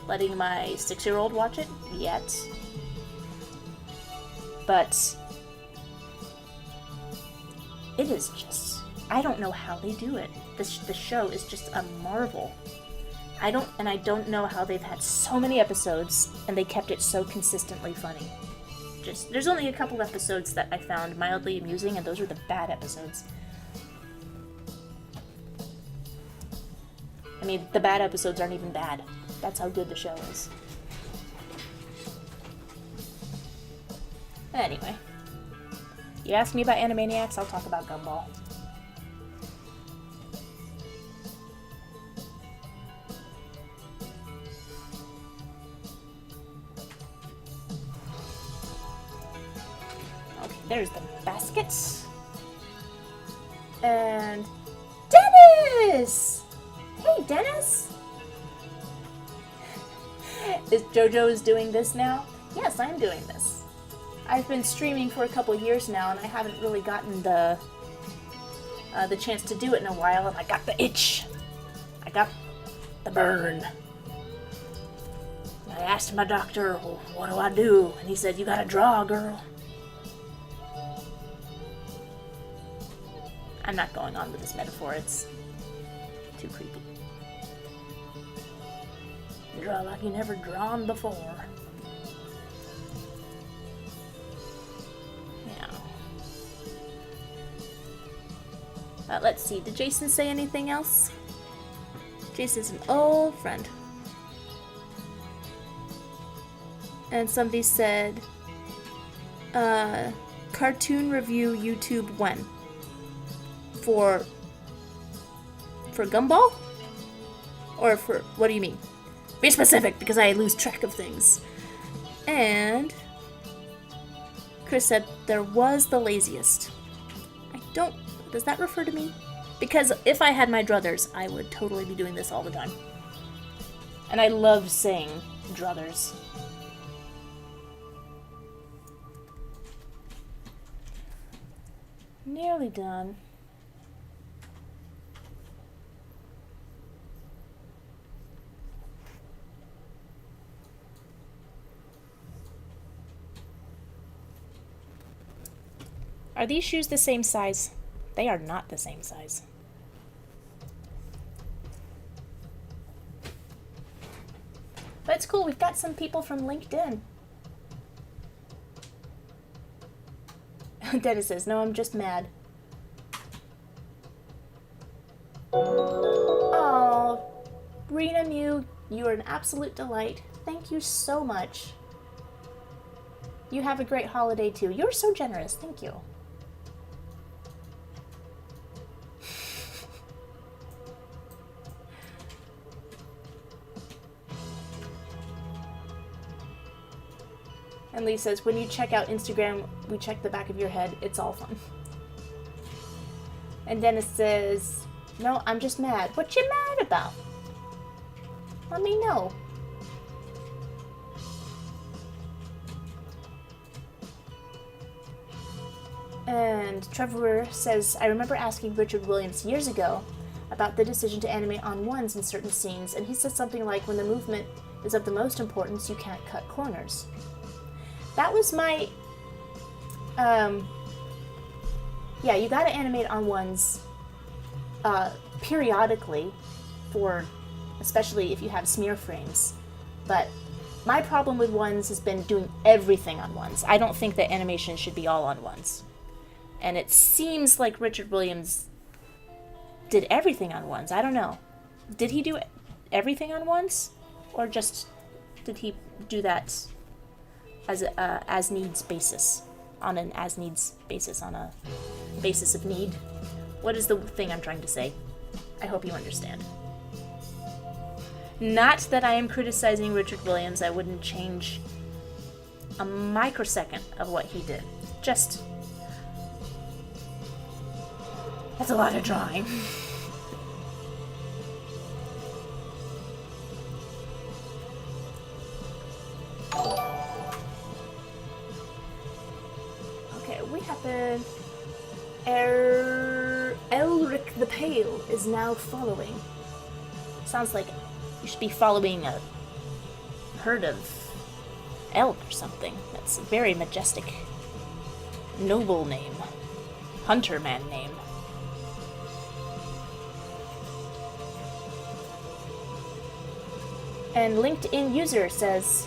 letting my 6-year-old watch it yet. But it is just, I don't know how they do it. The show is just a marvel. I don't know how they've had so many episodes and they kept it so consistently funny. Just, there's only a couple episodes that I found mildly amusing, and those are the bad episodes. I mean, the bad episodes aren't even bad. That's how good the show is. Anyway, you ask me about Animaniacs, I'll talk about Gumball. Okay, there's the baskets. And Dennis! Hey, Dennis! Is JoJo's doing this now? Yes, I'm doing this. I've been streaming for a couple years now, and I haven't really gotten the chance to do it in a while, and I got the itch. I got the burn. And I asked my doctor, well, what do I do? And he said, you gotta draw, girl. I'm not going on with this metaphor, it's too creepy. Draw like you never drawn before. Yeah. Let's see, did Jason say anything else? Jason's an old friend. And somebody said, cartoon review YouTube when? For Gumball? Or for, what do you mean? Be specific, because I lose track of things. And Chris said, there was the laziest. Does that refer to me? Because if I had my druthers, I would totally be doing this all the time. And I love saying druthers. Nearly done. Are these shoes the same size? They are not the same size. But it's cool, we've got some people from LinkedIn. Dennis says, no, I'm just mad. Oh, Rena Mew, you are an absolute delight. Thank you so much. You have a great holiday too. You're so generous. Thank you. And Lee says, when you check out Instagram, we check the back of your head. It's all fun. And Dennis says, no, I'm just mad. What you mad about? Let me know. And Trevor says, I remember asking Richard Williams years ago about the decision to animate on ones in certain scenes, and he said something like, when the movement is of the most importance, you can't cut corners. That was my... yeah, you gotta animate on ones periodically for... especially if you have smear frames. But my problem with ones has been doing everything on ones. I don't think that animation should be all on ones. And it seems like Richard Williams did everything on ones. I don't know. Did he do everything on ones? Or just did he do that as a as-needs basis? On an as-needs basis, on a basis of need? What is the thing I'm trying to say? I hope you understand. Not that I am criticizing Richard Williams. I wouldn't change a microsecond of what he did. Just... that's a lot of drawing. Okay, we happen... Elric the Pale is now following. Sounds like you should be following a herd of elk or something. That's a very majestic, noble name. Hunterman name. And LinkedIn user says,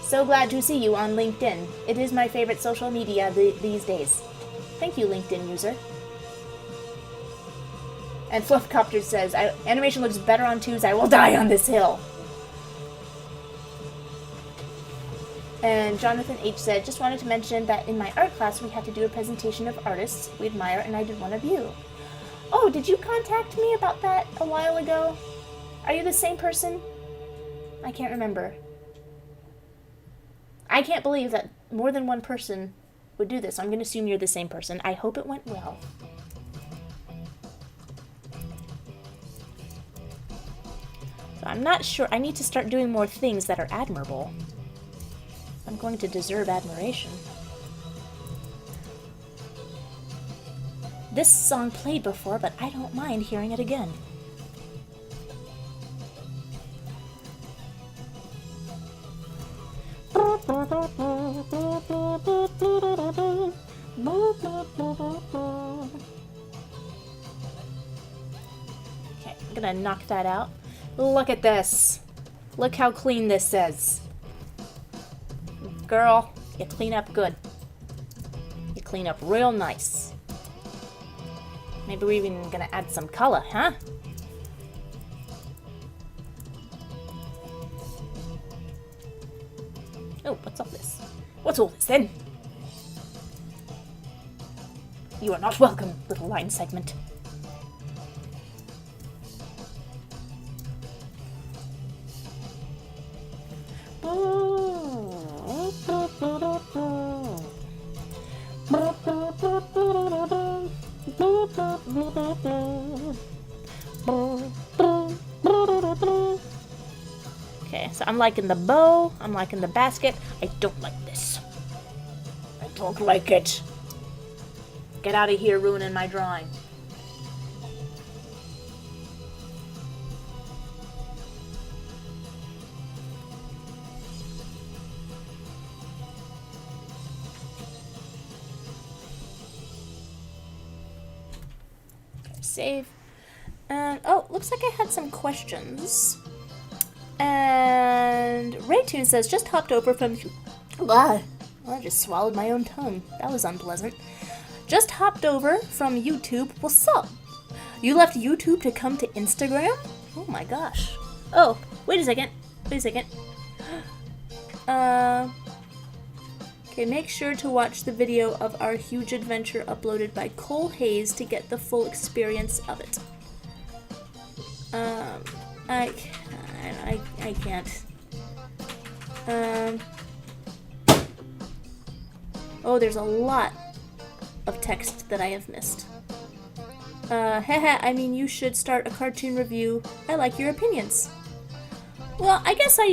"So glad to see you on LinkedIn. It is my favorite social media these days." Thank you, LinkedIn user. And Fluffcopter says, "Animation looks better on twos. I will die on this hill." And Jonathan H. said, "Just wanted to mention that in my art class we had to do a presentation of artists we admire, and I did one of you." Oh, did you contact me about that a while ago? Are you the same person? I can't remember. I can't believe that more than one person would do this. I'm going to assume you're the same person. I hope it went well. So I'm not sure. I need to start doing more things that are admirable. I'm going to deserve admiration. This song played before, but I don't mind hearing it again. Okay, I'm gonna knock that out. Look at this. Look how clean this is. Girl, you clean up good. You clean up real nice. Maybe we're even gonna add some color, huh? Oh, what's all this? What's all this then? You are not welcome, little line segment. Okay, so I'm liking the bow, I'm liking the basket. I don't like this. I don't like it. Get out of here ruining my drawing. Okay, save. And, oh, looks like I had some questions. And Raytoon says, "Just hopped over from..." Well, I just swallowed my own tongue. That was unpleasant. "Just hopped over from YouTube. What's up? You left YouTube to come to Instagram? Oh my gosh. Oh, wait a second. Wait a second. Okay, make sure to watch the video of our huge adventure uploaded by Cole Hayes to get the full experience of it." I can't. Oh, there's a lot of text that I have missed. Haha, I mean, you should start a cartoon review. I like your opinions. Well, I guess I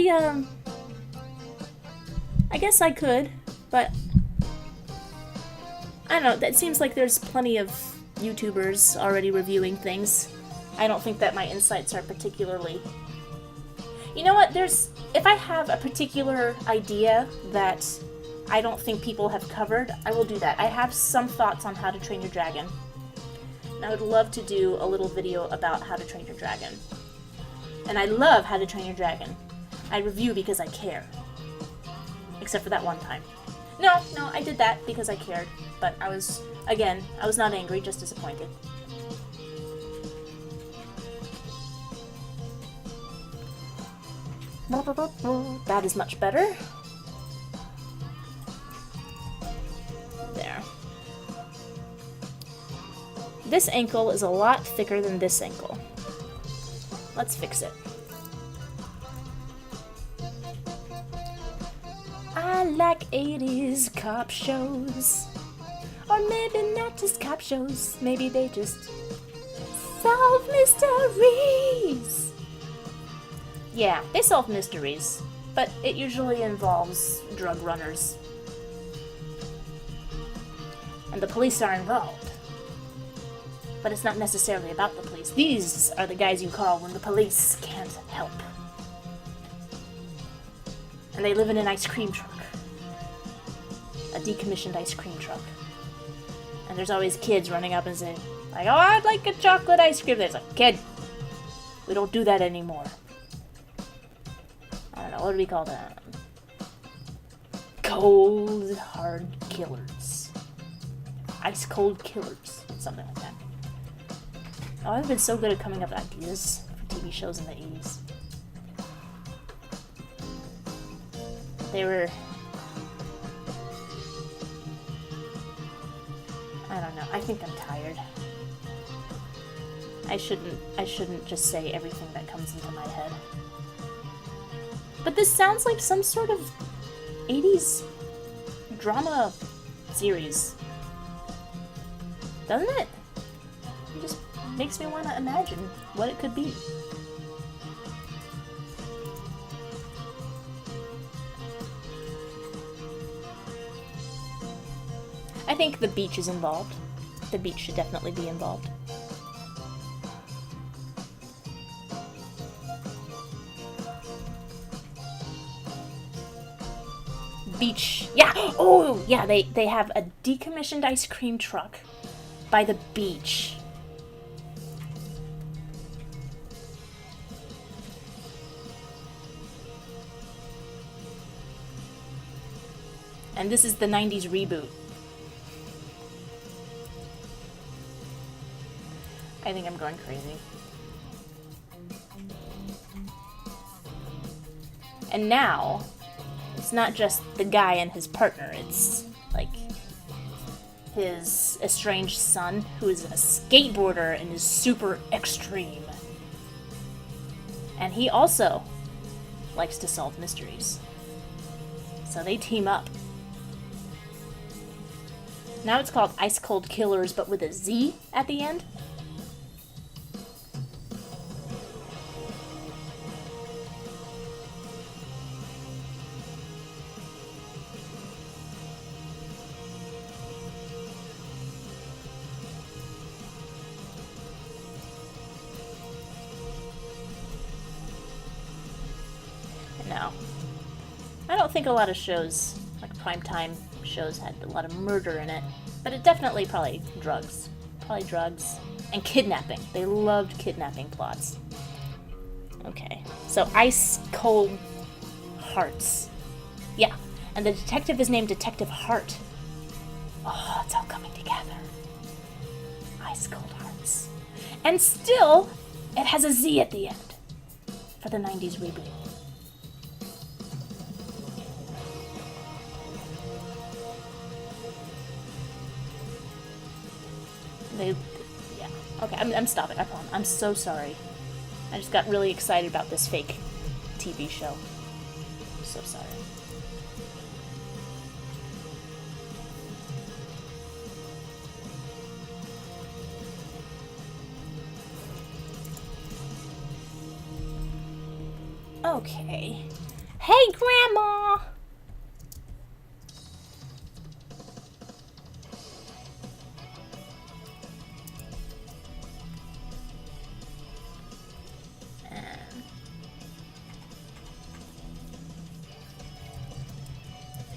could, but I don't know, that seems like there's plenty of YouTubers already reviewing things. I don't think that my insights are particularly... You know what, if I have a particular idea that I don't think people have covered, I will do that. I have some thoughts on How to Train Your Dragon. And I would love to do a little video about How to Train Your Dragon. And I love How to Train Your Dragon. I review because I care. Except for that one time. No, I did that because I cared. But I was not angry, just disappointed. That is much better. There. This ankle is a lot thicker than this ankle. Let's fix it. I like 80s cop shows. Or maybe not just cop shows. Maybe they just solve mysteries. Yeah, they solve mysteries. But it usually involves drug runners. And the police are involved. But it's not necessarily about the police. These are the guys you call when the police can't help. And they live in an ice cream truck. A decommissioned ice cream truck. And there's always kids running up and saying, like, oh, I'd like a chocolate ice cream. There's like, kid, we don't do that anymore. I don't know, what do we call that? Cold, hard killers. Ice cold killers. Something like that. Oh, I've been so good at coming up with ideas for TV shows in the 80s. They were... I don't know. I think I'm tired. I shouldn't just say everything that comes into my head. But this sounds like some sort of 80s drama series. Doesn't it? It just makes me want to imagine what it could be. I think the beach is involved. The beach should definitely be involved. Beach. Yeah! Oh, yeah, they have a decommissioned ice cream truck by the beach. And this is the 90s reboot. I think I'm going crazy. And now, it's not just the guy and his partner, it's like his estranged son, who is a skateboarder and is super extreme. And he also likes to solve mysteries. So they team up. Now it's called Ice Cold Killers, but with a Z at the end. No. I don't think a lot of shows, like primetime shows, had a lot of murder in it, but it definitely probably drugs. Probably drugs. And kidnapping. They loved kidnapping plots. Okay. So Ice Cold Hearts. Yeah. And the detective is named Detective Hart. Oh, it's all coming together. Ice Cold Hearts. And still, it has a Z at the end for the 90s reboot. Yeah. Okay, I'm stopping. I promise. I'm so sorry. I just got really excited about this fake TV show. I'm so sorry. Okay. Hey, Grandma!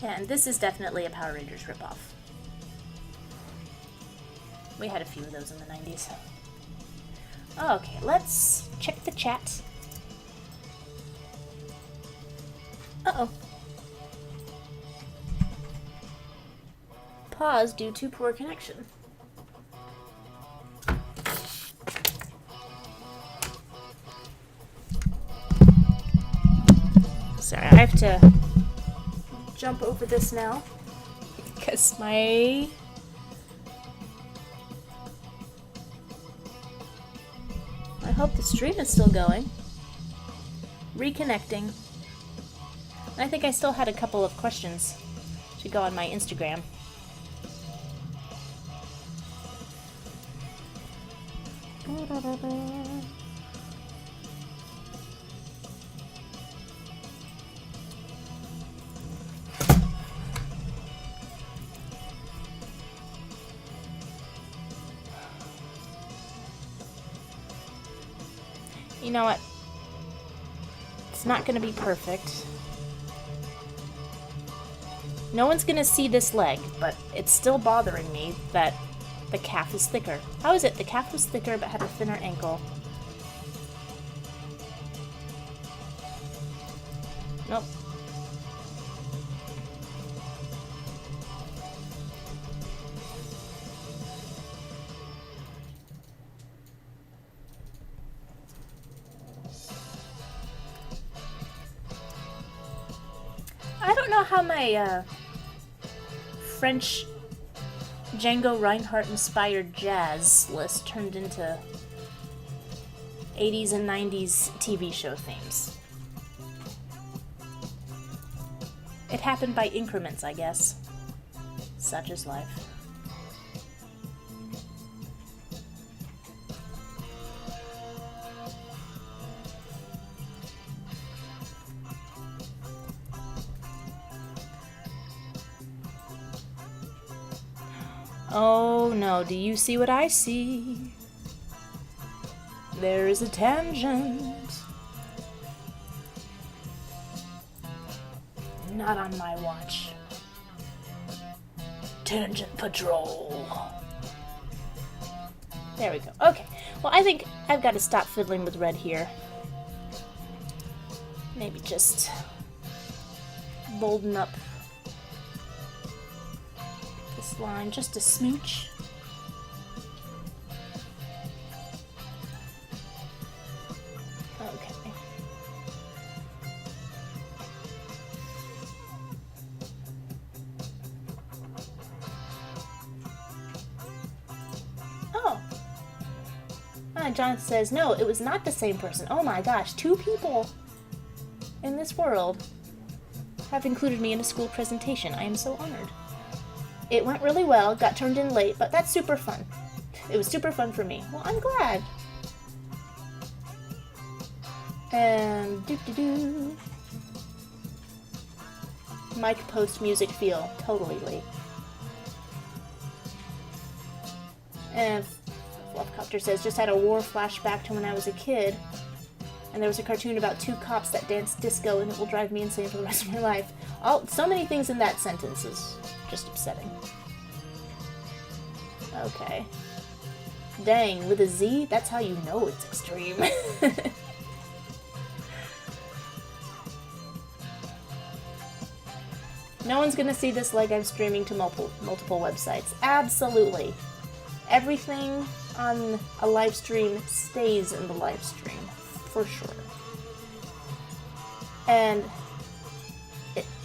Yeah, and this is definitely a Power Rangers ripoff. We had a few of those in the 90s. Okay, let's check the chat. Uh-oh. Pause due to poor connection. Sorry, I have to jump over this now because I hope the stream is still going. Reconnecting. And I think I still had a couple of questions to go on my Instagram. You know what? It's not going to be perfect. No one's going to see this leg, but it's still bothering me that the calf is thicker. How is it? The calf was thicker but had a thinner ankle. Nope. I don't know how my French Django Reinhardt-inspired jazz list turned into 80s and 90s TV show themes. It happened by increments, I guess. Such is life. Oh no, do you see what I see? There is a tangent. Not on my watch. Tangent Patrol. There we go. Okay. Well, I think I've got to stop fiddling with red here. Maybe just bolden up this line just a smooch. Okay. Oh. Jonathan says, no, it was not the same person. Oh my gosh, 2 people in this world have included me in a school presentation. I am so honored. It went really well, got turned in late, but that's super fun. It was super fun for me. Well, I'm glad. And doo-doo-doo. Mic post music feel. Totally late. And Fluffcopter says, just had a war flashback to when I was a kid. And there was a cartoon about 2 cops that dance disco and it will drive me insane for the rest of my life. So many things in that sentence is just upsetting. Okay. Dang, with a Z? That's how you know it's extreme. No one's gonna see this like I'm streaming to multiple websites. Absolutely. Everything on a live stream stays in the live stream. For sure. And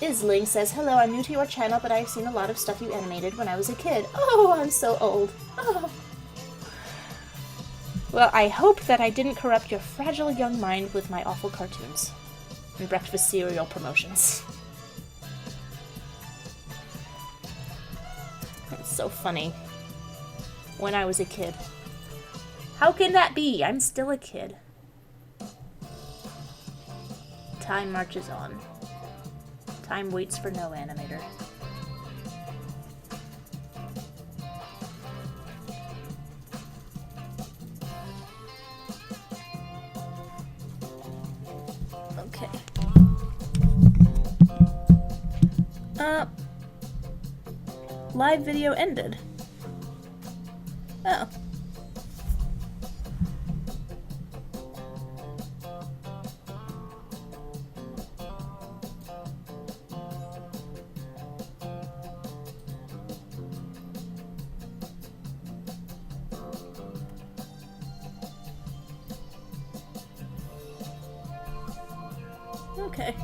Isling says, hello, I'm new to your channel, but I've seen a lot of stuff you animated when I was a kid. Oh, I'm so old. Oh. Well, I hope that I didn't corrupt your fragile young mind with my awful cartoons and breakfast cereal promotions. It's so funny. When I was a kid. How can that be? I'm still a kid. Time marches on. Time waits for no animator. Okay. Live video ended. Oh. Okay.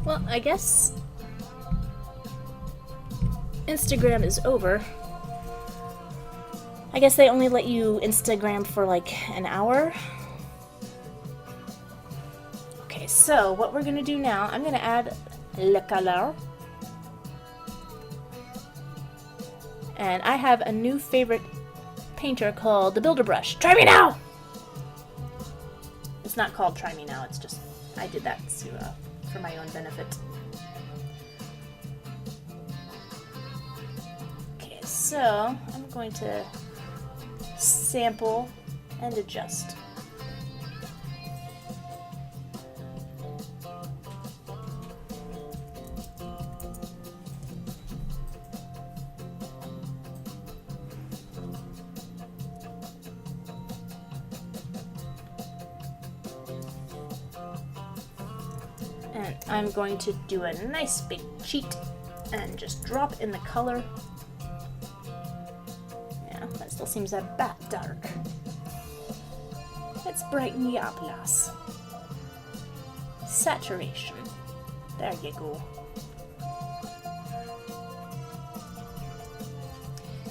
Well, I guess Instagram is over. I guess they only let you Instagram for like an hour. Okay, so what we're gonna do now, I'm gonna add le color. And I have a new favorite painter called the Builder Brush. Try me now! It's not called Try Me Now, it's just, I did that to, for my own benefit. Okay, so I'm going to sample and adjust. And I'm going to do a nice big cheat and just drop in the color. Yeah, that still seems a bit dark. Let's brighten you up, lass. Saturation. There you go.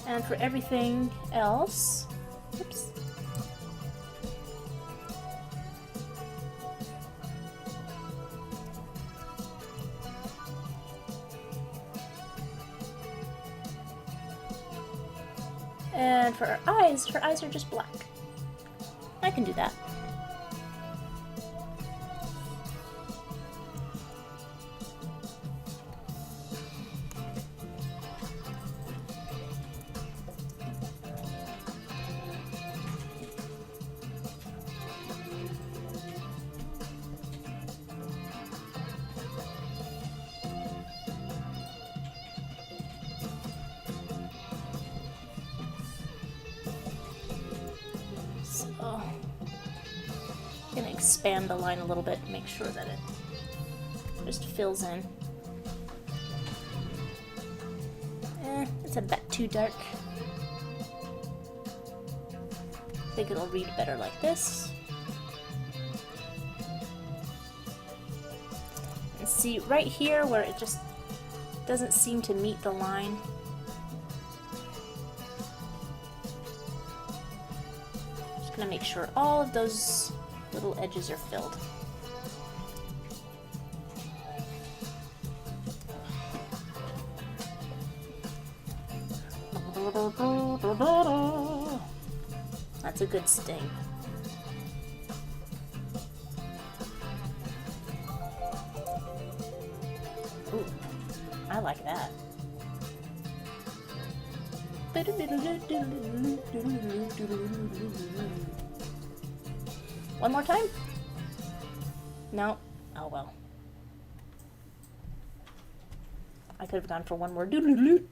And for everything else, oops. And for her eyes are just black. I can do that. I'm gonna expand the line a little bit, make sure that it just fills in. It's a bit too dark. I think it'll read better like this. And see right here where it just doesn't seem to meet the line. Just gonna make sure all of those little edges are filled. That's a good sting. Ooh, I like that. One more time? No? Oh well. I could have gone for one more. Okay,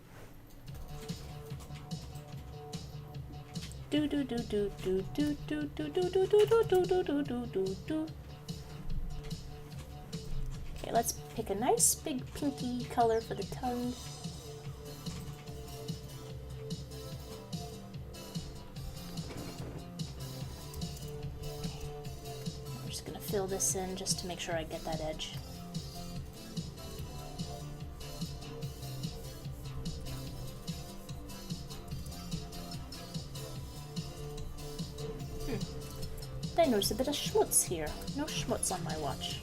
let's pick a nice big pinky color for the tongue. I'm just gonna fill this in just to make sure I get that edge. I noticed a bit of schmutz here. No schmutz on my watch.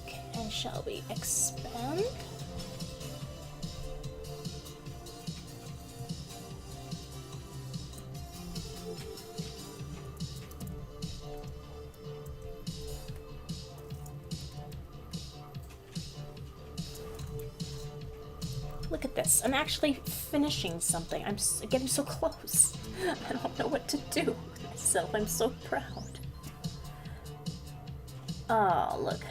Okay, and shall we expand? Look at this. I'm actually finishing something. I'm getting so close. I don't know what to do with myself. I'm so proud. Oh, look.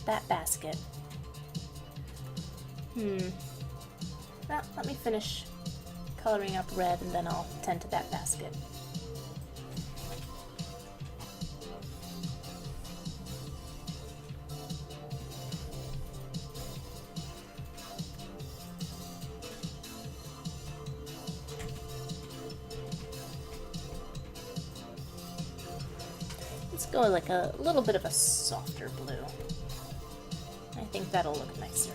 That basket. Well, let me finish coloring up red and then I'll tend to that basket. Let's go with like a little bit of a softer blue. I think that'll look nicer.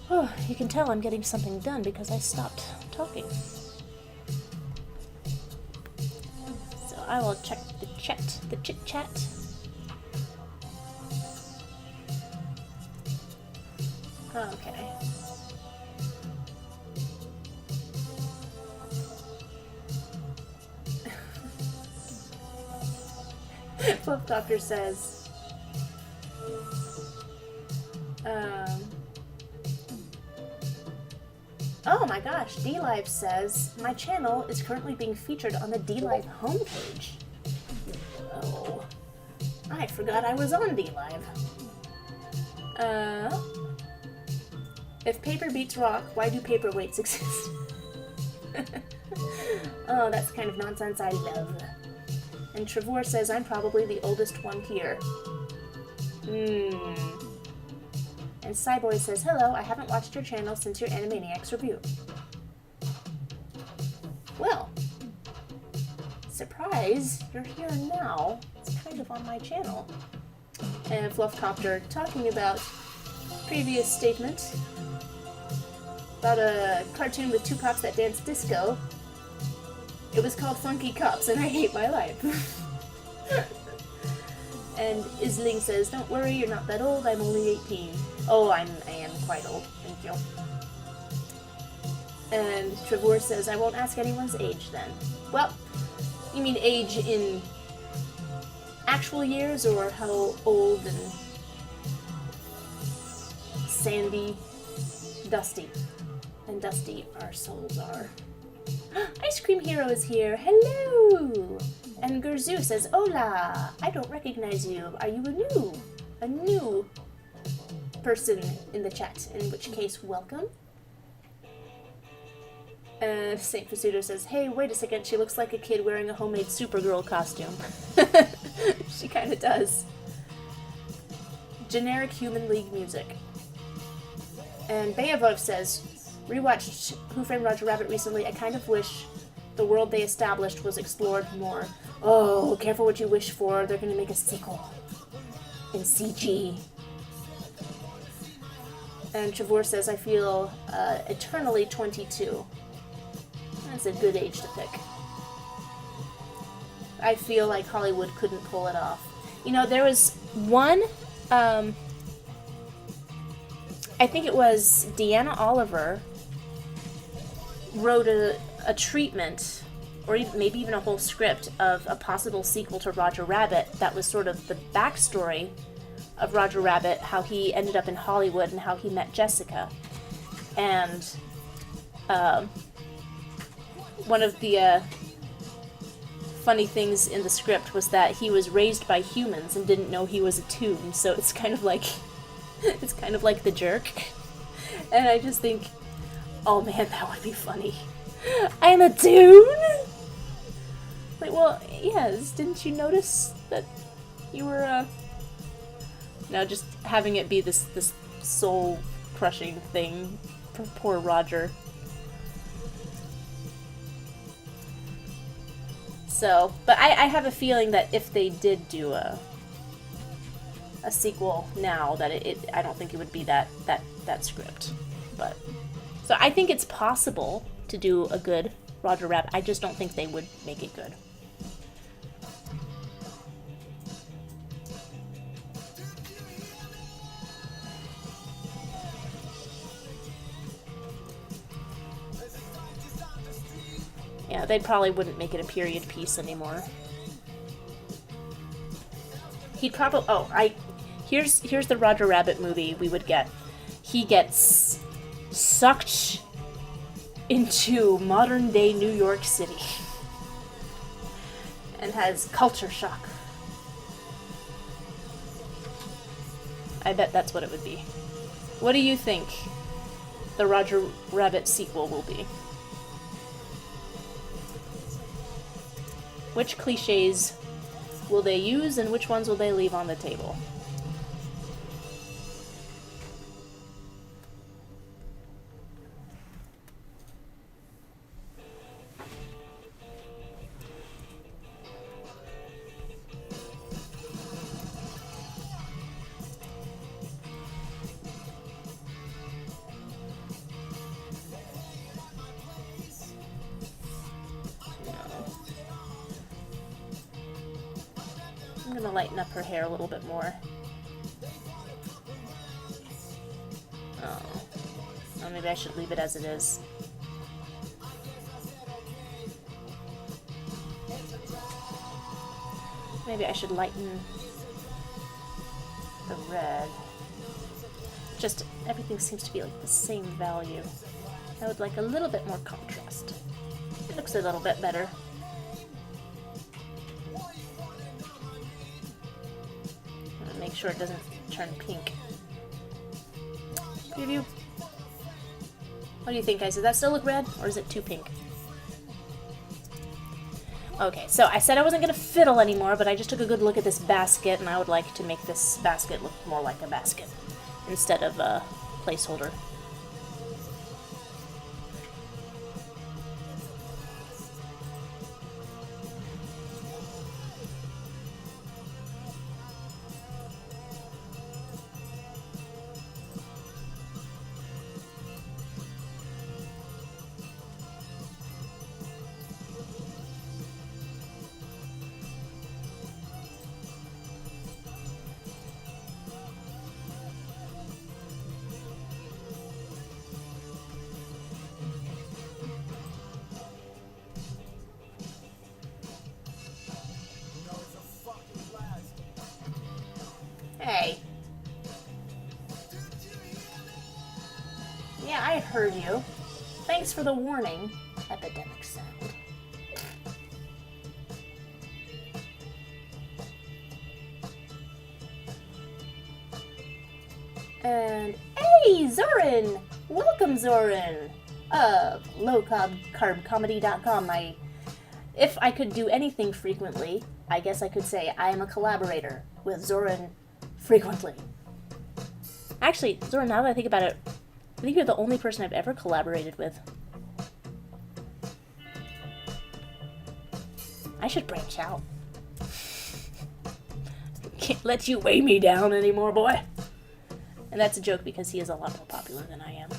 Oh, you can tell I'm getting something done because I stopped talking. So I will check the chit chat. Okay. Fluff Doctor says, oh my gosh, DLive says, my channel is currently being featured on the DLive homepage. Oh, I forgot I was on DLive. If paper beats rock, why do paperweights exist? Oh, that's the kind of nonsense I love. And Trevor says, I'm probably the oldest one here. And Cyboy says, hello, I haven't watched your channel since your Animaniacs review. Well, surprise, you're here now. It's kind of on my channel. And Fluffcopter talking about previous statement about a cartoon with two cops that dance disco. It was called Funky Cops and I hate my life. And Isling says, don't worry, you're not that old, I'm only 18. Oh, I am quite old, thank you. And Trevor says, I won't ask anyone's age then. Well, you mean age in actual years, or how old and sandy, dusty, and dusty our souls are. Ice Cream Hero is here, hello! And Gurzu says, hola, I don't recognize you. Are you a new person in the chat? In which case, welcome. And Saint Fasudo says, hey, wait a second, she looks like a kid wearing a homemade Supergirl costume. She kinda does. Generic Human League music. And Beavov says, rewatched Who Framed Roger Rabbit recently, I kind of wish the world they established was explored more. Oh, careful what you wish for, they're gonna make a sequel. In CG. And Chavor says, I feel eternally 22. That's a good age to pick. I feel like Hollywood couldn't pull it off. You know, there was one, I think it was Deanna Oliver wrote a treatment, or even, maybe even a whole script of a possible sequel to Roger Rabbit that was sort of the backstory of Roger Rabbit, how he ended up in Hollywood and how he met Jessica. And one of the funny things in the script was that he was raised by humans and didn't know he was a tomb, so it's kind of like The Jerk. And I just think, oh man, that would be funny. I'm a toon? Like, well, yes, didn't you notice that you were, No, just having it be this soul-crushing thing for poor Roger. So, but I have a feeling that if they did do a sequel now, that I don't think it would be that script. But, so I think it's possible to do a good Roger Rabbit. I just don't think they would make it good. Yeah, they probably wouldn't make it a period piece anymore. He'd probably... Here's the Roger Rabbit movie we would get. He gets sucked into modern-day New York City and has culture shock. I bet that's what it would be. What do you think the Roger Rabbit sequel will be? Which cliches will they use, and which ones will they leave on the table? I'm gonna lighten up her hair a little bit more. Oh, maybe I should leave it as it is. Maybe I should lighten the red. Just, everything seems to be like the same value. I would like a little bit more contrast. It looks a little bit better. Make sure it doesn't turn pink. Preview. What do you think, guys? Does that still look red, or is it too pink? Okay, so I said I wasn't going to fiddle anymore, but I just took a good look at this basket, and I would like to make this basket look more like a basket instead of a placeholder. Hey. Yeah, I heard you. Thanks for the warning. Epidemic sound. And hey, Zoran! Welcome, Zoran! lowcarbcomedy.com. If I could do anything frequently, I guess I could say I am a collaborator with Zoran frequently. Actually, Zoran, now that I think about it, I think you're the only person I've ever collaborated with. I should branch out. Can't let you weigh me down anymore, boy. And that's a joke because he is a lot more popular than I am.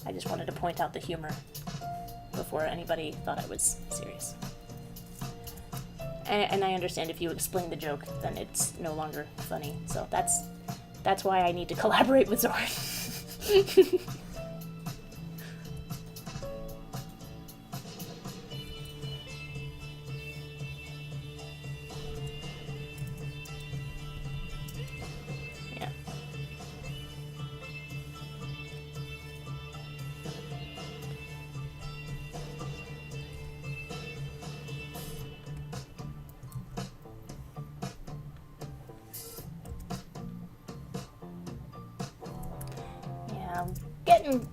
I just wanted to point out the humor before anybody thought I was serious. And I understand if you explain the joke, then it's no longer funny. So that's why I need to collaborate with Zoran. Yeah.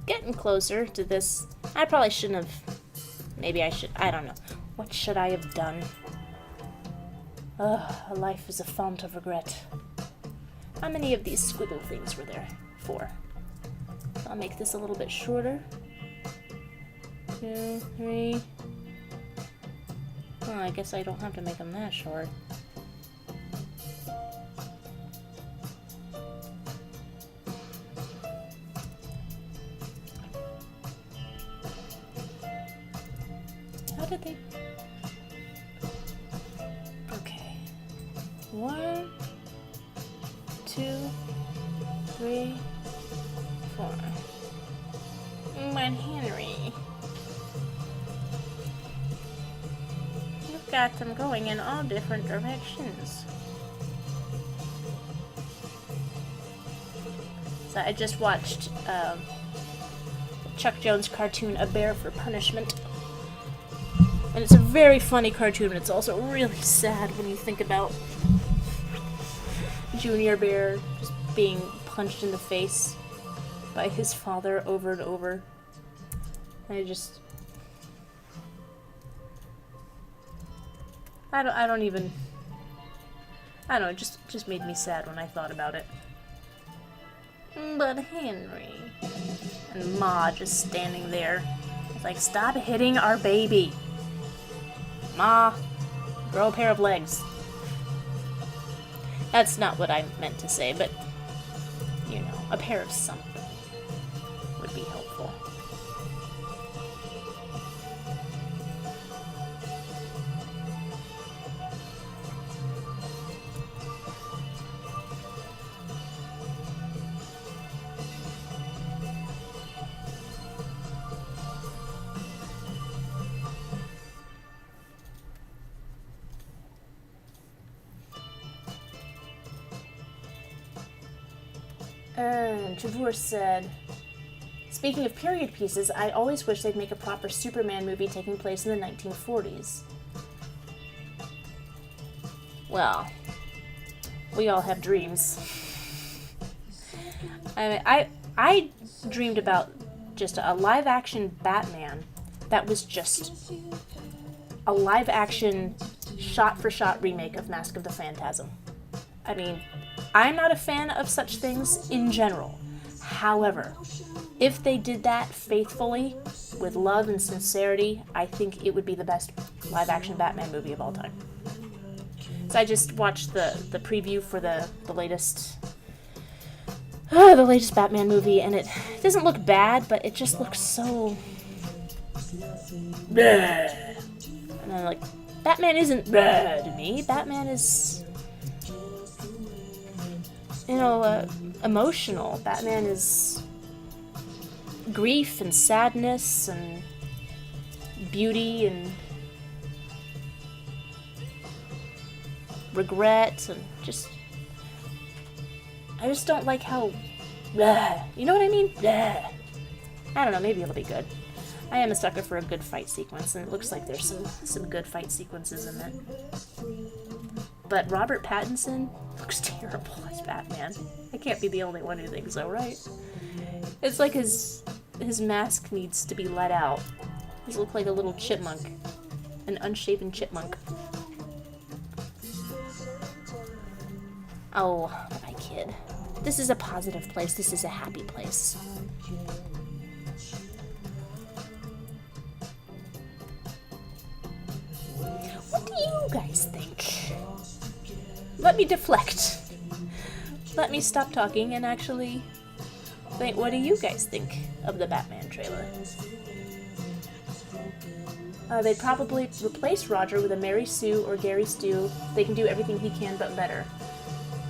Getting closer to this. I probably shouldn't have. Maybe I should. I don't know. What should I have done? Ugh, a life is a font of regret. How many of these squiggle things were there? 4. So I'll make this a little bit shorter. 2, 3. Oh, I guess I don't have to make them that short. How did they... Okay. 1, 2, 3, 4. But Henry, you've got them going in all different directions. So I just watched Chuck Jones cartoon A Bear for Punishment. And it's a very funny cartoon, but it's also really sad when you think about Junior Bear just being punched in the face by his father over and over. And I don't know, it just made me sad when I thought about it. But Henry. And Ma just standing there. It's like, stop hitting our baby. Ma, grow a pair of legs. That's not what I meant to say, but, you know, a pair of something would be helpful. Javor said, speaking of period pieces, I always wish they'd make a proper Superman movie taking place in the 1940s. Well, we all have dreams. I dreamed about just a live-action Batman that was just a live-action, shot-for-shot remake of Mask of the Phantasm. I mean, I'm not a fan of such things in general. However, if they did that faithfully, with love and sincerity, I think it would be the best live-action Batman movie of all time. So I just watched the preview for the latest Batman movie, and it doesn't look bad, but it just looks so... Bleh. And I'm like, Batman isn't bleh to me. Batman is... emotional. Batman is grief and sadness and beauty and regret and just... I just don't like how... Bleh. You know what I mean? Bleh. I don't know, maybe it'll be good. I am a sucker for a good fight sequence, and it looks like there's some good fight sequences in it. But Robert Pattinson looks terrible as Batman. I can't be the only one who thinks so, right? It's like his mask needs to be let out. He looks like a little chipmunk. An unshaven chipmunk. Oh, my kid. This is a positive place. This is a happy place. What do you guys think? let me deflect. Let me stop talking and actually think, what do you guys think of the Batman trailer? They'd probably replace Roger with a Mary Sue or Gary Stu. They can do everything he can, but better.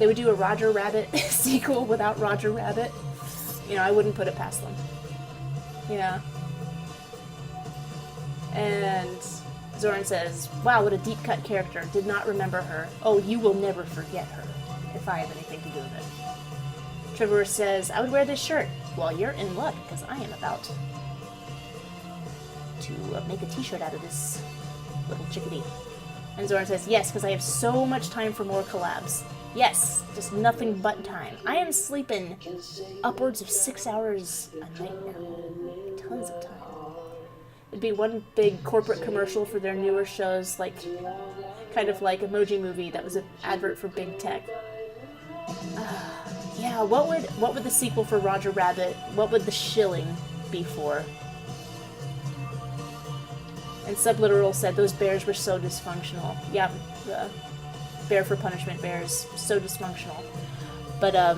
They would do a Roger Rabbit sequel without Roger Rabbit. You know, I wouldn't put it past them. Yeah. And Zoran says, wow, what a deep-cut character. Did not remember her. Oh, you will never forget her, if I have anything to do with it. Trevor says, I would wear this shirt. Well, you're in luck, because I am about to make a t-shirt out of this little chickadee. And Zoran says, yes, because I have so much time for more collabs. Yes, just nothing but time. I am sleeping upwards of 6 hours a night now. Tons of time. It'd be one big corporate commercial for their newer shows, like kind of like Emoji Movie that was an advert for big tech. Yeah, what would the sequel for Roger Rabbit, what would the shilling be for? And Subliteral said those bears were so dysfunctional. Yeah, the Bear for Punishment bears, so dysfunctional. But I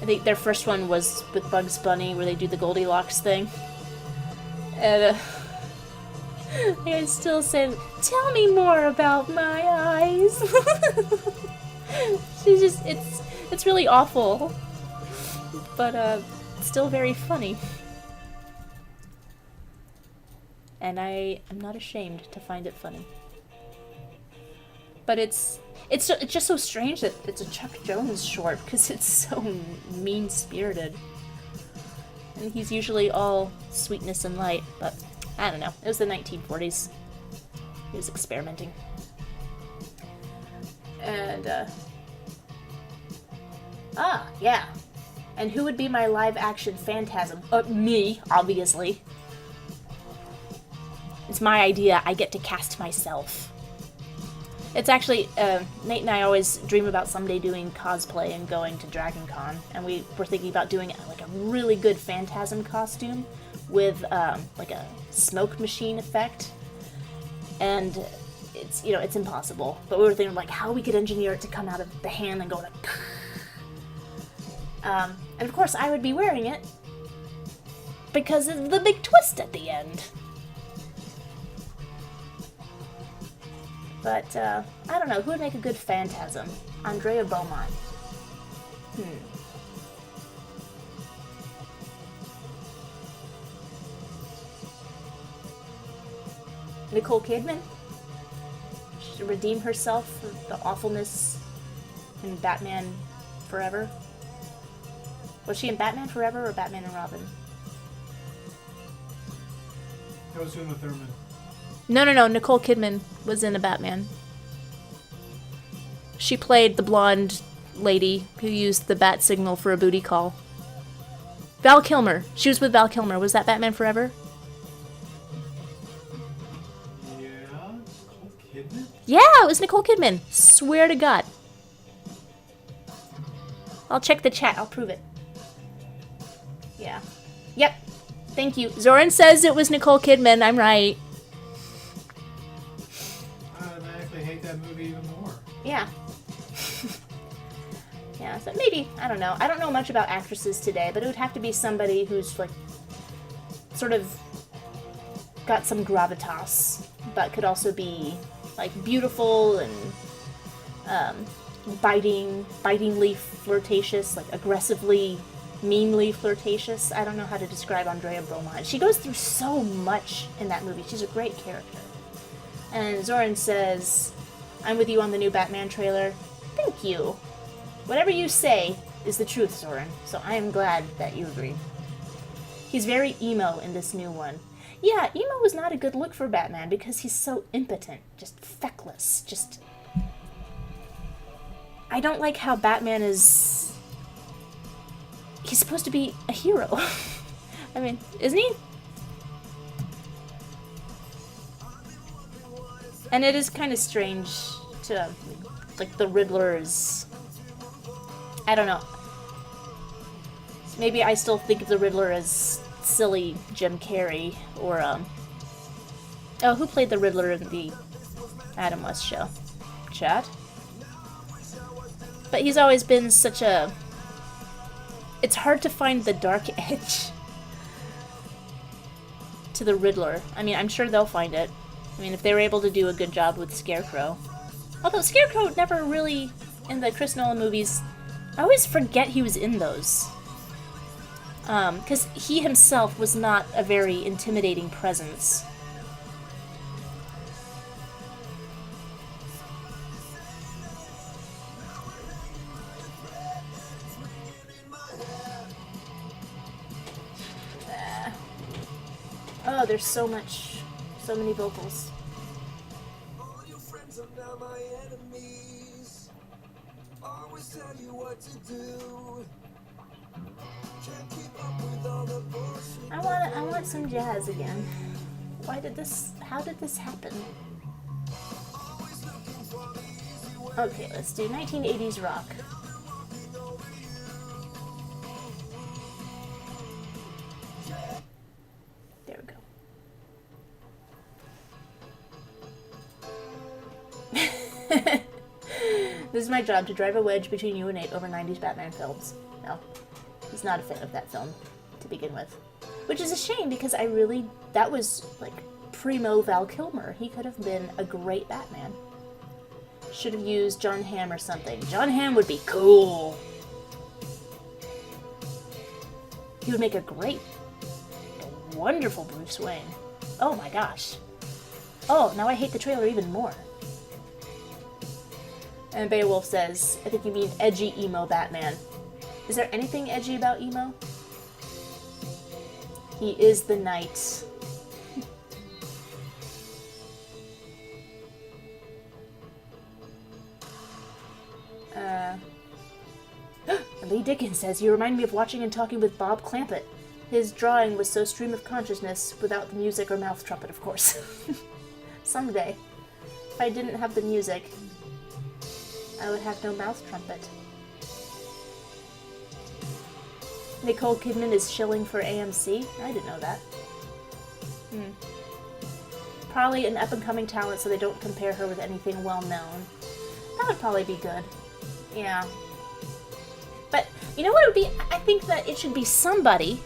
think their first one was with Bugs Bunny, where they do the Goldilocks thing. And I still say, tell me more about my eyes. She's just, it's really awful, but still very funny. And I am not ashamed to find it funny. But it's just so strange that it's a Chuck Jones short, because it's so mean-spirited. And he's usually all sweetness and light, but I don't know. It was the 1940s. He was experimenting. And, yeah. And who would be my live-action Phantasm? Me, obviously. It's my idea. I get to cast myself. It's actually, Nate and I always dream about someday doing cosplay and going to Dragon Con, and we were thinking about doing like a really good Phantasm costume with like a smoke machine effect, and it's, you know, it's impossible, but we were thinking like how we could engineer it to come out of the hand and go like and of course I would be wearing it because of the big twist at the end. But, I don't know, who would make a good Phantasm? Andrea Beaumont. Nicole Kidman? She should redeem herself for the awfulness in Batman Forever. Was she in Batman Forever or Batman and Robin? That was Uma Thurman. No. Nicole Kidman was in a Batman. She played the blonde lady who used the bat signal for a booty call. Val Kilmer. She was with Val Kilmer. Was that Batman Forever? Yeah, Nicole Kidman? Yeah, it was Nicole Kidman. Swear to God. I'll check the chat. I'll prove it. Yeah. Yep. Thank you. Zoran says it was Nicole Kidman. I'm right. I hate that movie even more. Yeah. Yeah, so maybe, I don't know. I don't know much about actresses today, but it would have to be somebody who's, like, sort of got some gravitas, but could also be, like, beautiful and bitingly flirtatious, like, aggressively, meanly flirtatious. I don't know how to describe Andrea Beaumont. She goes through so much in that movie. She's a great character. And Zoran says, I'm with you on the new Batman trailer. Thank you. Whatever you say is the truth, Zoran, so I am glad that you agree. He's very emo in this new one. Yeah, emo was not a good look for Batman because he's so impotent, just feckless, just... I don't like how Batman is... He's supposed to be a hero. I mean, isn't he? And it is kind of strange to, like, the Riddler is... I don't know. Maybe I still think of the Riddler as silly Jim Carrey, or, Oh, who played the Riddler in the Adam West show? Chat? But he's always been such a... It's hard to find the dark edge to the Riddler. I mean, I'm sure they'll find it. I mean, if they were able to do a good job with Scarecrow. Although Scarecrow never really, in the Chris Nolan movies, I always forget he was in those. Because he himself was not a very intimidating presence. Oh, there's so many vocals. All your friends are now my enemies. Always tell you what to do. Can't keep up with all the bullshit. I want some jazz again. How did this happen? Okay, let's do 1980s rock. There we go. This is my job, to drive a wedge between you and Nate over 90s Batman films. No, he's not a fan of that film to begin with. Which is a shame, because that was like primo Val Kilmer. He could have been a great Batman. Should have used John Hamm or something. John Hamm would be cool. He would make a wonderful Bruce Wayne. Oh my gosh. Oh, now I hate the trailer even more. And Beowulf says, I think you mean edgy emo Batman. Is there anything edgy about emo? He is the knight. Lee Dickens says, you remind me of watching and talking with Bob Clampett. His drawing was so stream of consciousness, without the music or mouth trumpet, of course. Someday, if I didn't have the music, I would have no mouth trumpet. Nicole Kidman is shilling for AMC? I didn't know that. Probably an up-and-coming talent, so they don't compare her with anything well-known. That would probably be good. Yeah. But, you know what it would be? I think that it should be somebody,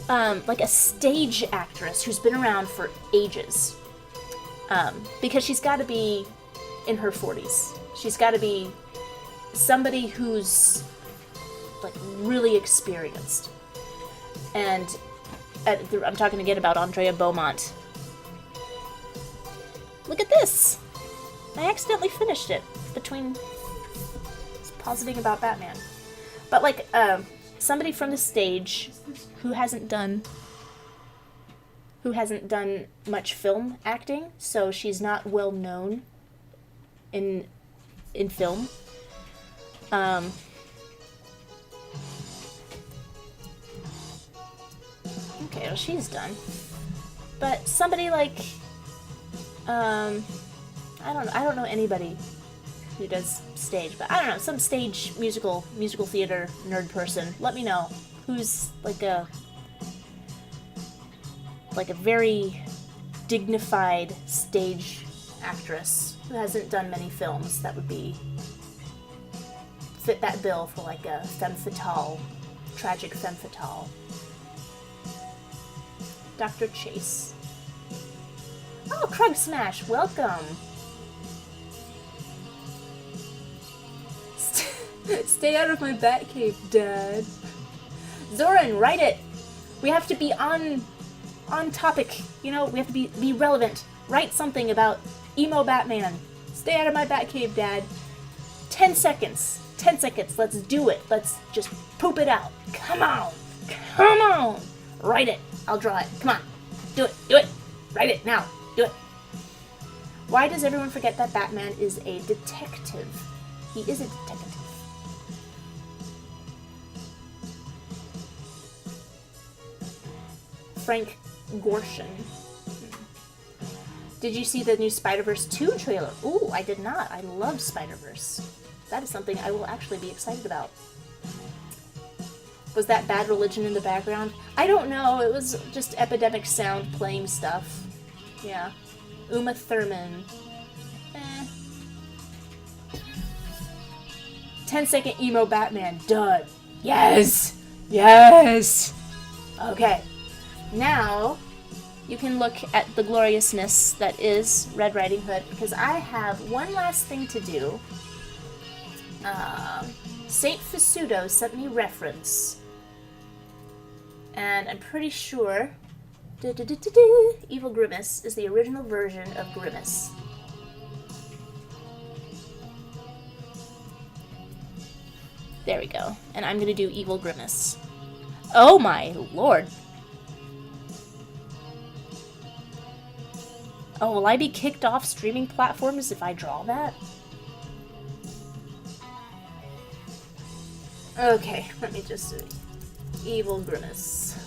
like a stage actress who's been around for ages. Because she's got to be in her 40s. She's got to be somebody who's, like, really experienced. And I'm talking again about Andrea Beaumont. Look at this! I accidentally finished it between positing about Batman. But, like, somebody from the stage who hasn't done much film acting, so she's not well known in film. Okay, well, she's done. But somebody like, I don't know anybody who does stage, but I don't know, some stage musical theater nerd person. Let me know who's like a very dignified stage actress who hasn't done many films that would fit that bill for like a femme fatale, tragic femme fatale. Dr. Chase. Oh, Krug Smash, welcome. Stay out of my Batcave, Dad. Zoran, write it. We have to be on topic. You know, we have to be relevant. Write something about emo Batman. Stay out of my Batcave, Dad. 10 seconds. 10 seconds. Let's do it. Let's just poop it out. Come on. Come on. Write it. I'll draw it. Come on. Do it. Do it. Write it now. Do it. Why does everyone forget that Batman is a detective? He is a detective. Frank Gorshin. Did you see the new Spider-Verse 2 trailer? Ooh, I did not. I love Spider-Verse. That is something I will actually be excited about. Was that Bad Religion in the background? I don't know. It was just Epidemic Sound playing stuff. Yeah. Uma Thurman. 10-second emo Batman. Done. Yes! Yes! Okay. Now, you can look at the gloriousness that is Red Riding Hood, because I have one last thing to do. Saint Fasudo sent me reference. And I'm pretty sure Evil Grimace is the original version of Grimace. There we go. And I'm gonna do Evil Grimace. Oh my lord. Oh, will I be kicked off streaming platforms if I draw that? Okay, let me just do Evil Grimace.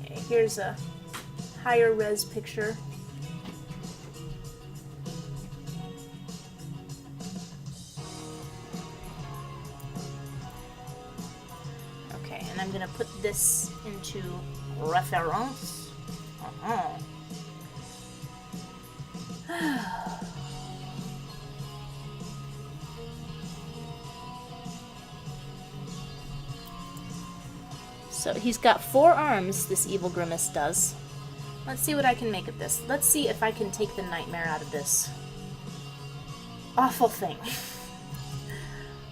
Okay, here's a higher res picture. Okay, and I'm gonna put this into reference. So he's got 4 arms, this Evil Grimace does. Let's see what I can make of this. Let's see if I can take the nightmare out of this awful thing.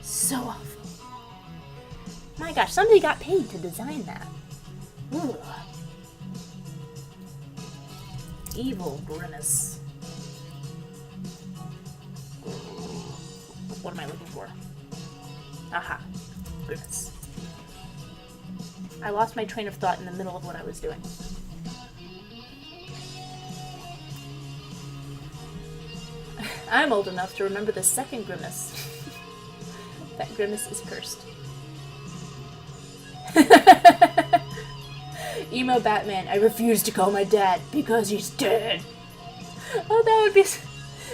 So awful. My gosh, somebody got paid to design that. Ooh. Evil Grimace. What am I looking for? Aha. Grimace. I lost my train of thought in the middle of what I was doing. I'm old enough to remember the second Grimace. That Grimace is cursed. Emo Batman, I refuse to call my dad because he's dead. Oh, that would be...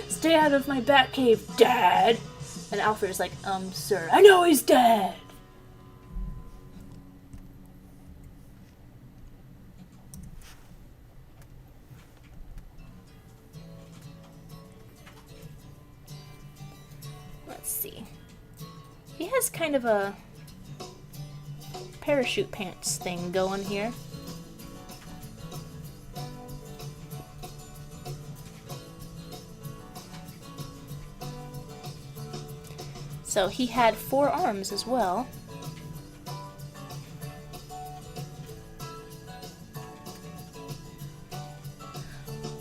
Stay out of my Batcave, Dad. And Alfred's like, sir, I know he's dead. Let's see. He has kind of a parachute pants thing going here. So he had 4 arms as well.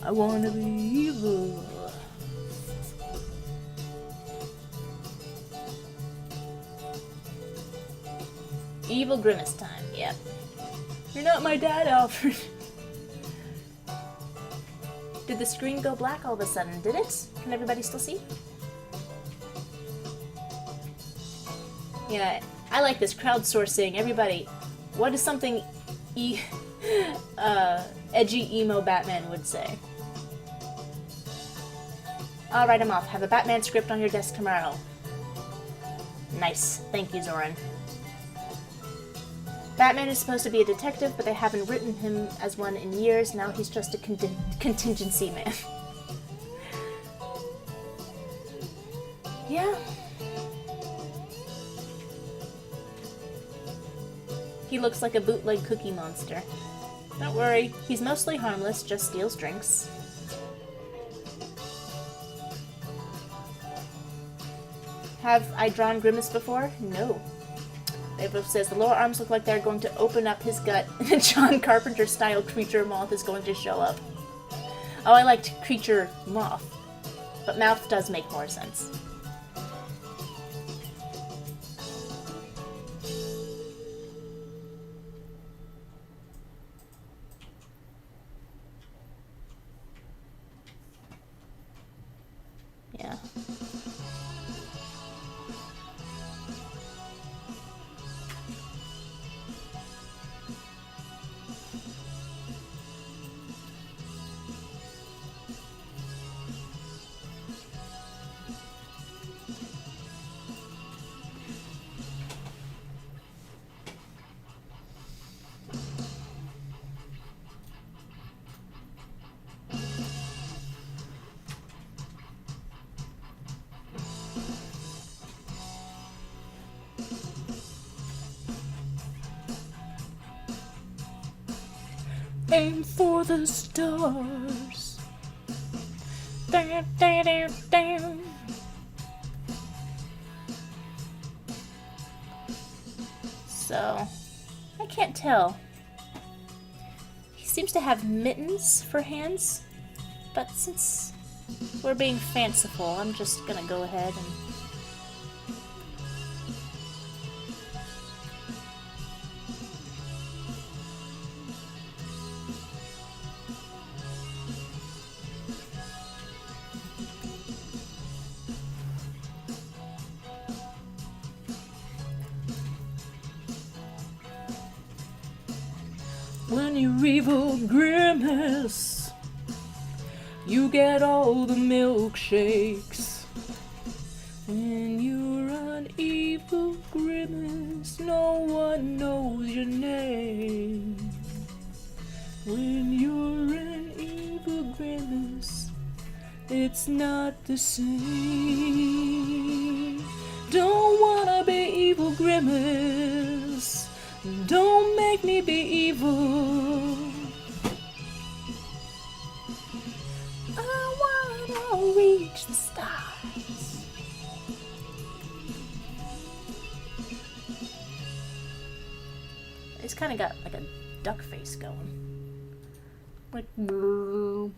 I wanna be evil. Evil Grimace time, yep. You're not my dad, Alfred. Did the screen go black all of a sudden? Did it? Can everybody still see? Yeah, I like this crowdsourcing. Everybody, what is something edgy emo Batman would say? Alright, I'm off. Have a Batman script on your desk tomorrow. Nice. Thank you, Zoran. Batman is supposed to be a detective, but they haven't written him as one in years. Now he's just a contingency man. Yeah. He looks like a bootleg Cookie Monster. Don't worry, he's mostly harmless, just steals drinks. Have I drawn Grimace before? No. It says the lower arms look like they're going to open up his gut, and a John Carpenter-style creature moth is going to show up. Oh, I liked creature moth, but mouth does make more sense. Yeah. Aim for the stars. Down, down, down, down. So, I can't tell. He seems to have mittens for hands, but since we're being fanciful, I'm just gonna go ahead and... When you evil grimace, you get all the milkshakes. When you're an evil grimace, no one knows your name. When you're an evil grimace, it's not the same. Don't wanna be evil grimace. Don't make me be evil. I wanna reach the stars. It's kind of got like a duck face going. Like, brrr.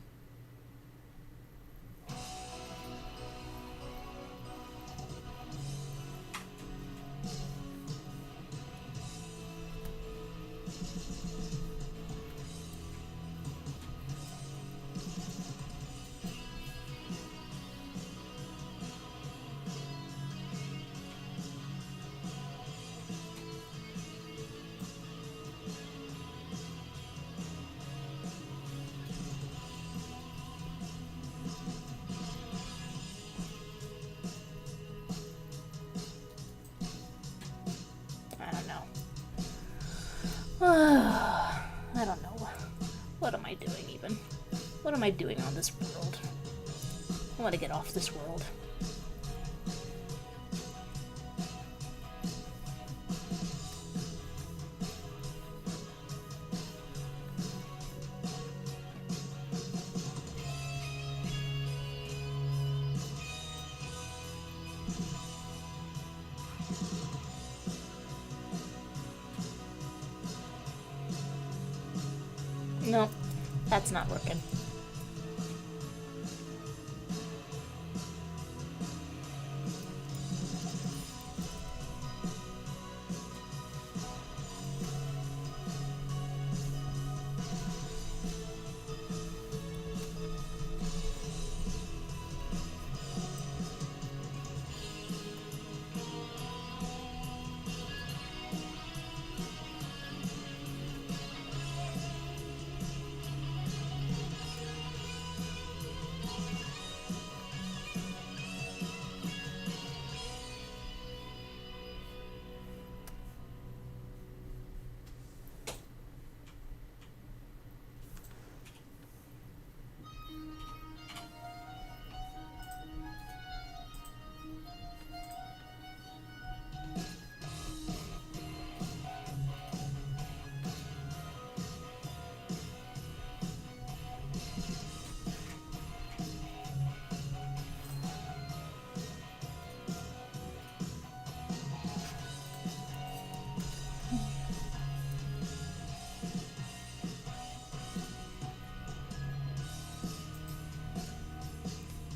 I don't know. What am I doing even? What am I doing on this world? I want to get off this world. No, that's not working.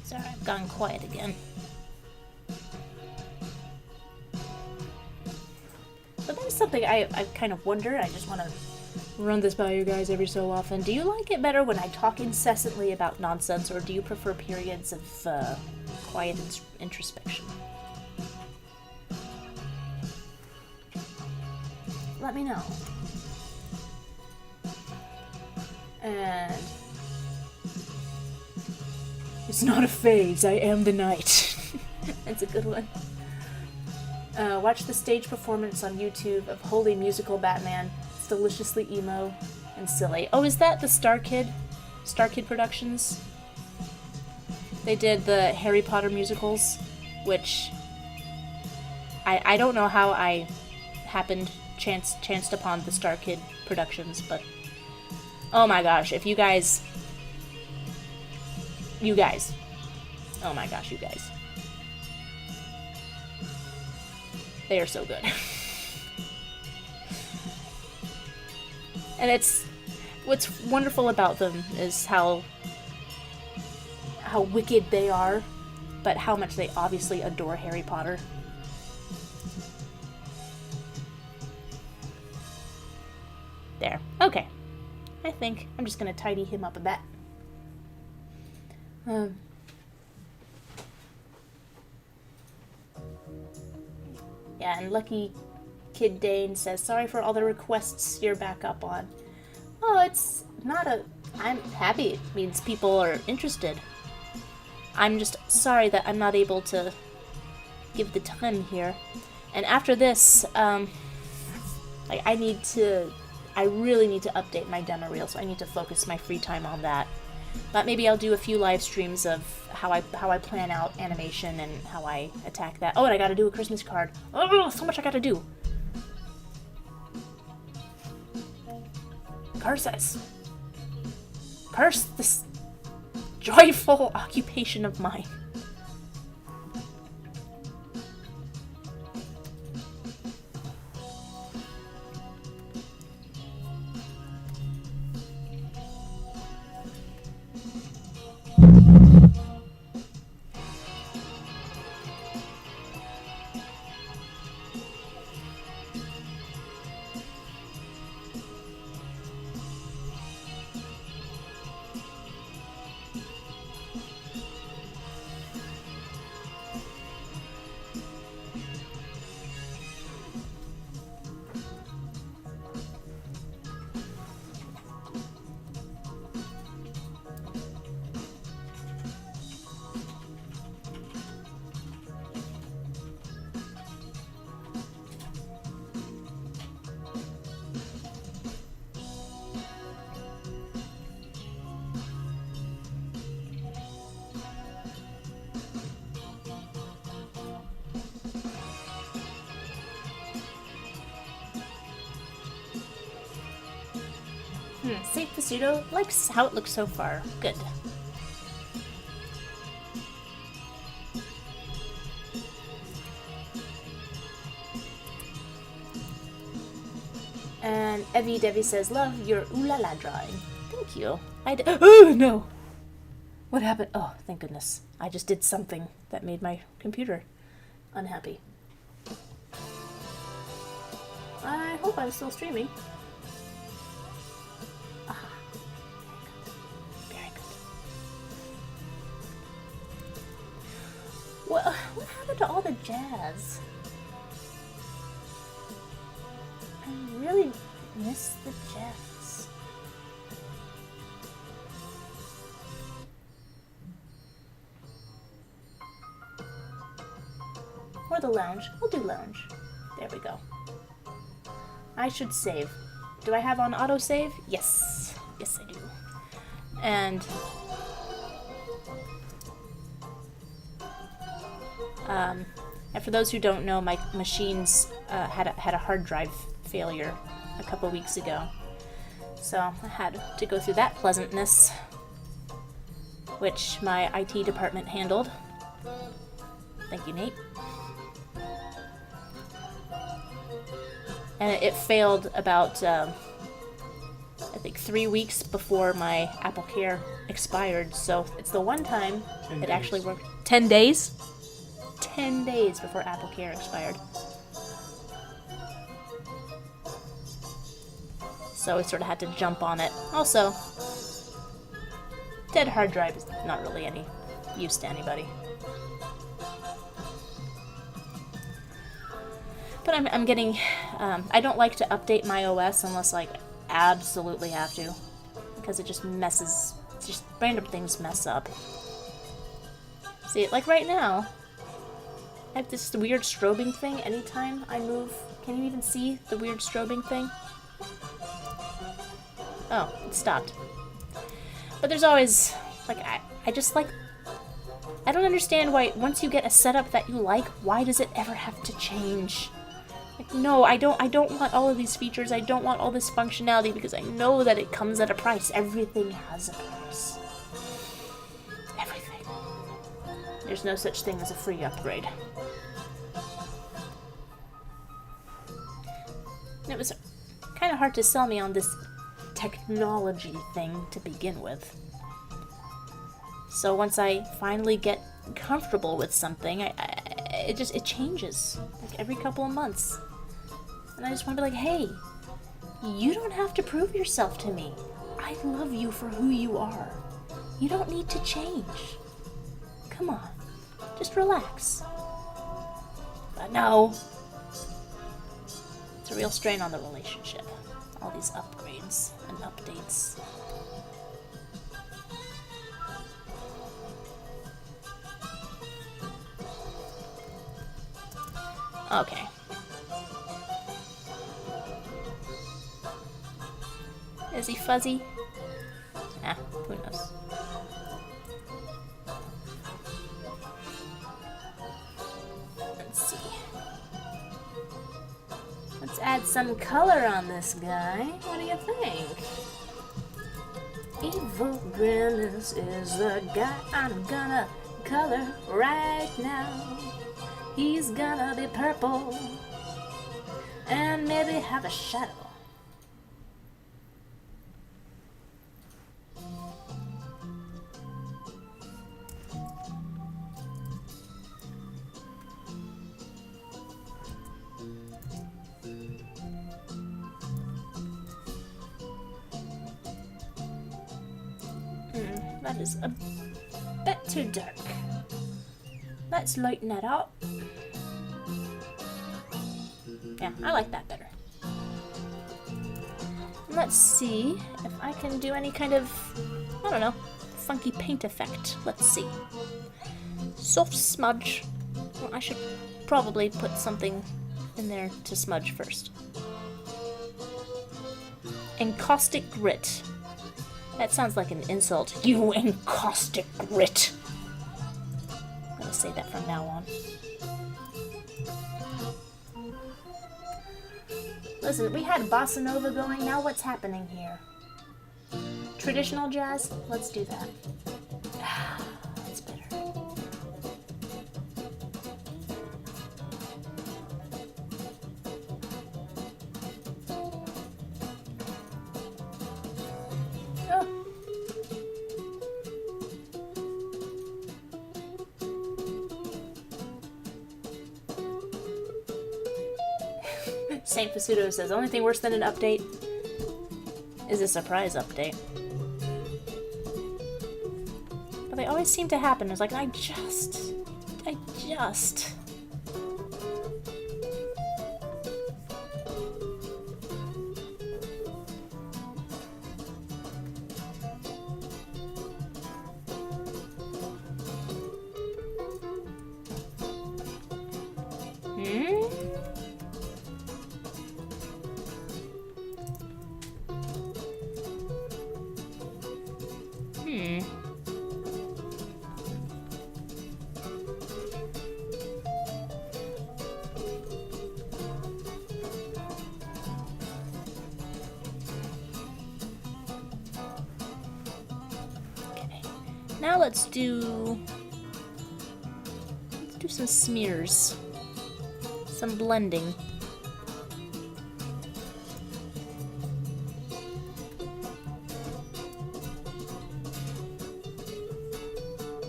Sorry, I've gone quiet again. But that is something I kind of wonder. I just want to run this by you guys every so often. Do you like it better when I talk incessantly about nonsense, or do you prefer periods of quiet introspection? Let me know. And it's not a phase, I am the night. That's a good one. Watch the stage performance on YouTube of Holy Musical Batman. It's deliciously emo and silly. Oh, is that the Star Kid? Star Kid Productions? They did the Harry Potter musicals, which I don't know how I chanced upon the Star Kid Productions, but Oh my gosh, if you guys... You guys. Oh my gosh, you guys. They are so good. And it's... What's wonderful about them is how wicked they are, but how much they obviously adore Harry Potter. There. Okay. I think I'm just gonna tidy him up a bit. Yeah, and Lucky Kid Dane says, sorry for all the requests you're back up on. Oh, it's not a... I'm happy. It means people are interested. I'm just sorry that I'm not able to give the time here. And after this, I really need to update my demo reel, so I need to focus my free time on that. But maybe I'll do a few live streams of how I plan out animation and how I attack that. Oh, and I gotta do a Christmas card. Oh, so much I gotta do. Curses. Curse this joyful occupation of mine. Safe Pseudo likes how it looks so far. Good. And Evie Devi says, love your ooh la la drawing. Thank you. Oh no! What happened? Oh, thank goodness. I just did something that made my computer unhappy. I hope I'm still streaming. What happened to all the jazz? I really miss the jazz. Or the lounge. We'll do lounge. There we go. I should save. Do I have on autosave? Yes. Yes, I do. And... and for those who don't know, my machines had a hard drive failure a couple weeks ago. So I had to go through that pleasantness, which my IT department handled. Thank you, Nate. And it failed about, I think 3 weeks before my Apple Care expired. So it's the one time it actually worked. 10 days? 10 days before Apple Care expired. So we sort of had to jump on it. Also, dead hard drive is not really any use to anybody. But I'm getting... I don't like to update my OS unless, like, absolutely have to. Because it just messes... Just random things mess up. See, like right now... I have this weird strobing thing anytime I move. Can you even see the weird strobing thing? Oh, it stopped. But there's always, like, I just like... I don't understand why, once you get a setup that you like, why does it ever have to change? Like, no, I don't want all of these features. I don't want all this functionality because I know that it comes at a price. Everything has a price. Everything. There's no such thing as a free upgrade. And it was kind of hard to sell me on this technology thing to begin with. So once I finally get comfortable with something, it changes like every couple of months. And I just want to be like, hey, you don't have to prove yourself to me. I love you for who you are. You don't need to change. Come on, just relax. But no, it's a real strain on the relationship. All these upgrades and updates. Okay. Is he fuzzy? Ah, who knows. Let's see. Let's add some color on this guy. What do you think? Evil Grimace is the guy I'm gonna color right now. He's gonna be purple and maybe have a shadow. That is a bit too dark. Let's lighten that up. Yeah, I like that better. Let's see if I can do any kind of, I don't know, funky paint effect. Let's see. Soft smudge. Well, I should probably put something in there to smudge first. Encaustic grit. That sounds like an insult. You encaustic grit. I'm gonna say that from now on. Listen, we had bossa nova going, now what's happening here? Traditional jazz? Let's do that. That's better. Oh. Saint Pseudo says, only thing worse than an update is a surprise update. But they always seem to happen. It's like, I just... Now let's do some smears, some blending.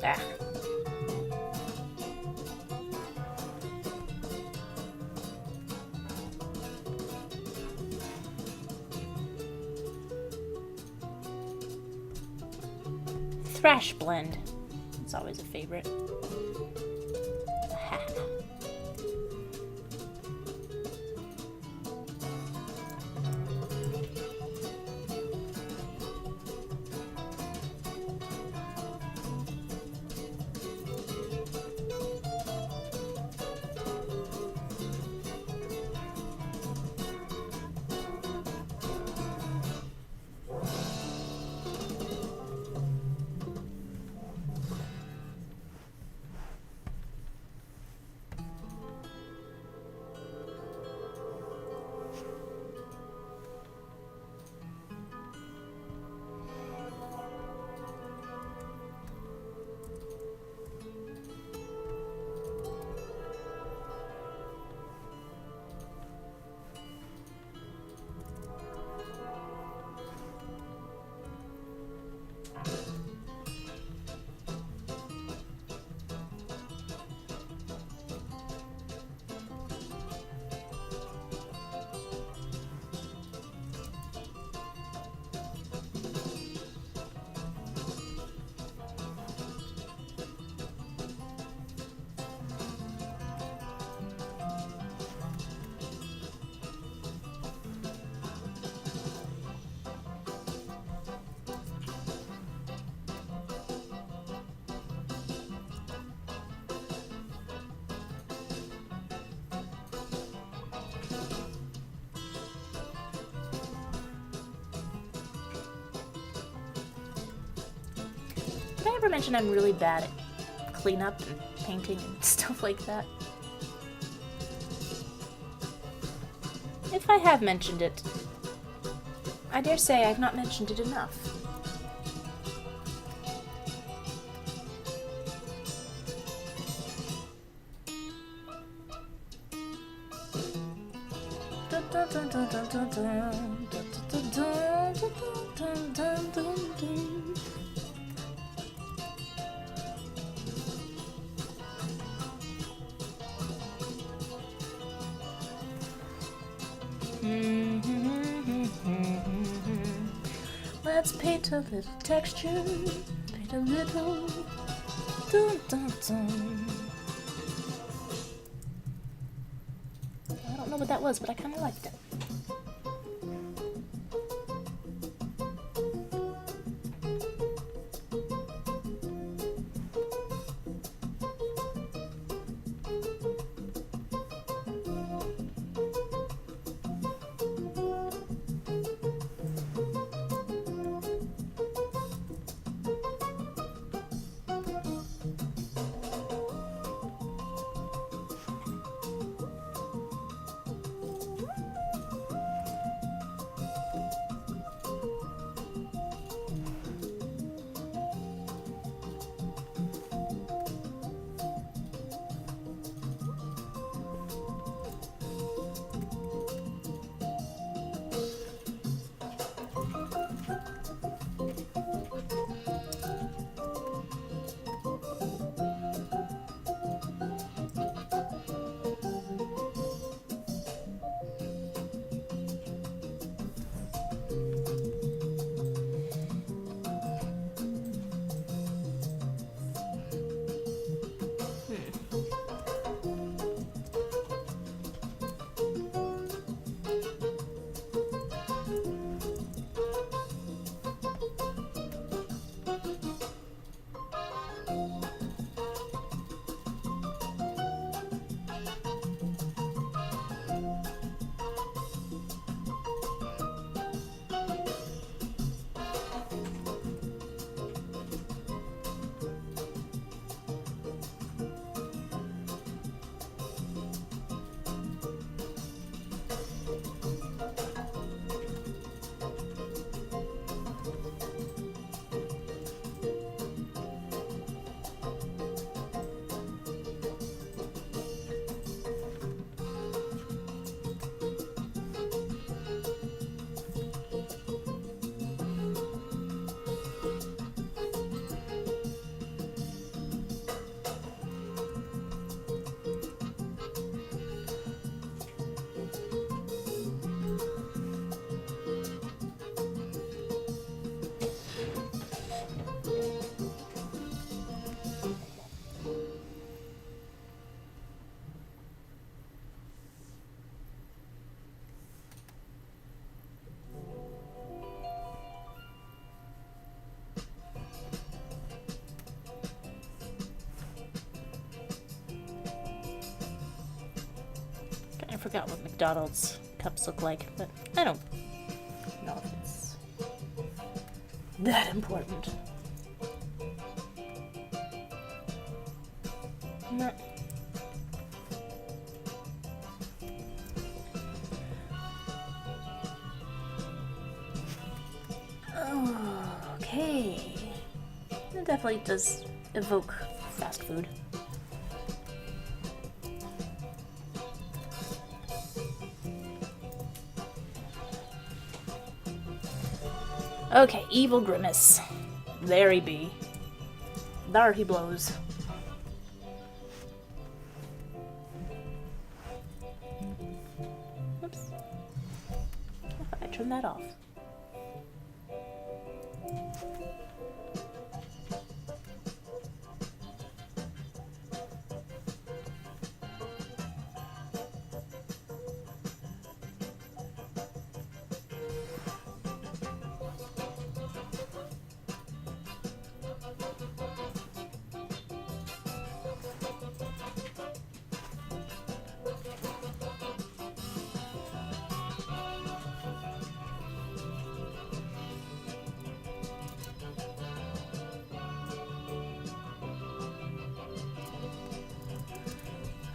Ah. Thrash blend. It's always a favorite. ever mention I'm really bad at cleanup and painting and stuff like that? If I have mentioned it, I dare say I've not mentioned it enough. Let's paint a little texture, paint a little. Dun, dun, dun. I don't know what that was, but I kind of liked it. I forgot what McDonald's cups look like, but I don't know if it's that important. No. Okay. It definitely does evoke fast food. Okay, evil grimace. There he be. There he blows. Oops. I thought I turned that off.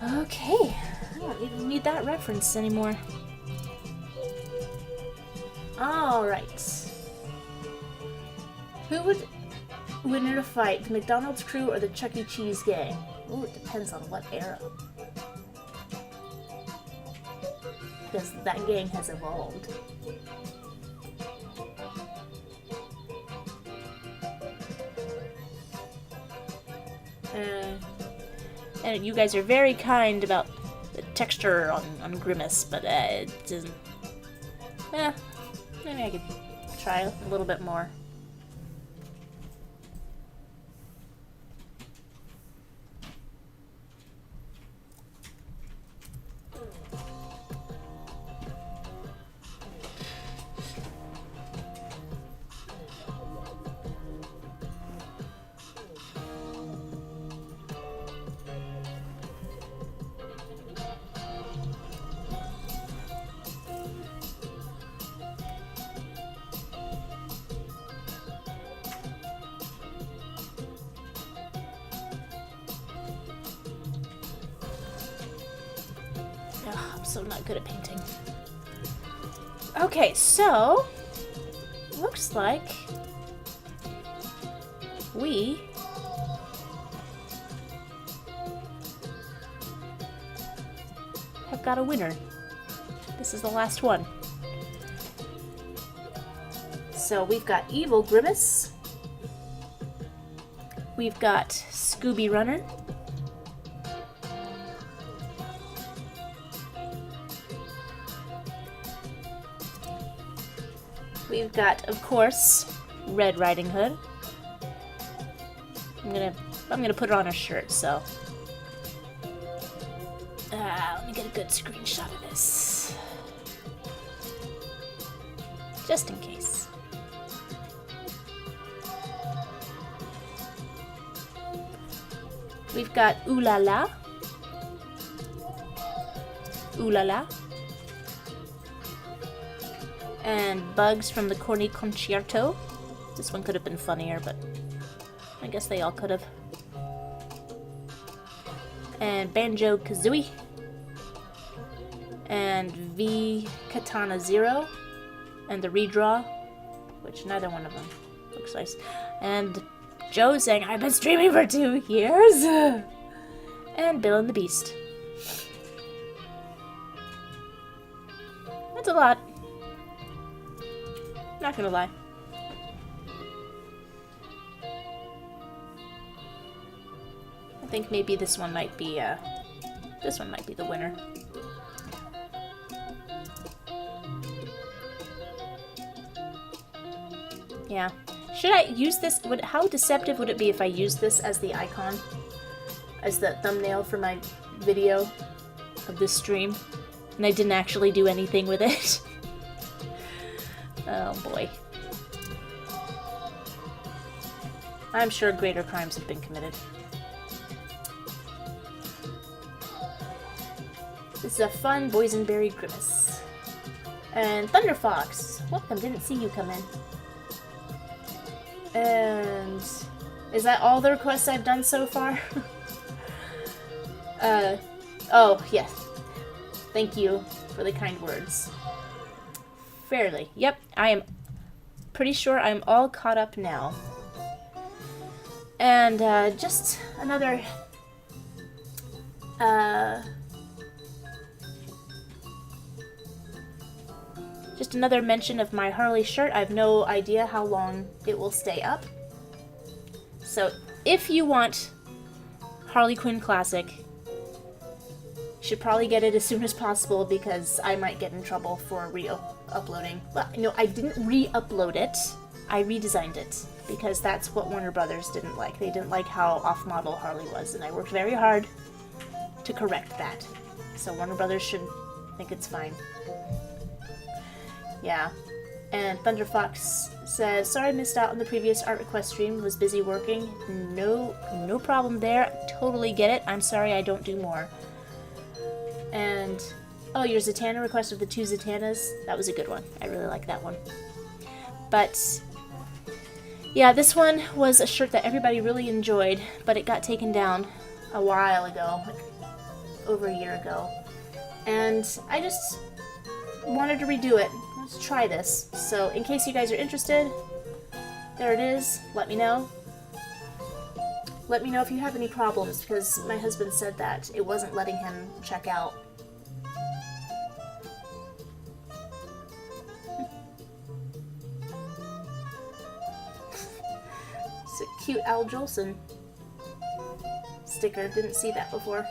Okay. I don't even need that reference anymore. Alright. Who would win in a fight, the McDonald's crew or the Chuck E. Cheese gang? Ooh, it depends on what era. Because that gang has evolved. And you guys are very kind about the texture on Grimace, but it doesn't... maybe I could try a little bit more. I'm so not good at painting. Okay, so looks like we have got a winner. This is the last one. So we've got Evil Grimace. We've got Scooby Runner. We've got, of course, Red Riding Hood. I'm gonna put it on a shirt, so. Let me get a good screenshot of this. Just in case. We've got Ooh La La. Ooh La La. And Bugs from the Corny Concerto. This one could have been funnier, but I guess they all could have. And Banjo Kazooie. And V Katana Zero. And the redraw, which neither one of them looks nice. And Joe saying, I've been streaming for 2 years. And Bill and the Beast. That's a lot. Not gonna lie. I think maybe this one might be the winner. Yeah. Should I use this? How deceptive would it be if I used this as the icon? As the thumbnail for my video of this stream? And I didn't actually do anything with it? Oh boy. I'm sure greater crimes have been committed. This is a fun boysenberry Grimace. And Thunder Fox. Welcome, didn't see you come in. And is that all the requests I've done so far? Oh, yes. Thank you for the kind words. Fairly. Yep, I am pretty sure I'm all caught up now. And, just another, just another mention of my Harley shirt. I have no idea how long it will stay up. So, if you want Harley Quinn Classic, you should probably get it as soon as possible because I might get in trouble for re-uploading. Well, no, I didn't re-upload it. I redesigned it because that's what Warner Brothers didn't like. They didn't like how off-model Harley was, and I worked very hard to correct that. So Warner Brothers should think it's fine. Yeah. And Thunder Fox says, sorry I missed out on the previous art request stream. Was busy working. No problem there. Totally get it. I'm sorry I don't do more. And, oh, your Zatanna request of the 2 Zatannas. That was a good one. I really like that one. But, yeah, this one was a shirt that everybody really enjoyed, but it got taken down a while ago. Like, over a year ago. And I just wanted to redo it. Let's try this. So in case you guys are interested, there it is. Let me know. Let me know if you have any problems, because my husband said that it wasn't letting him check out. It's a cute Al Jolson sticker. Didn't see that before.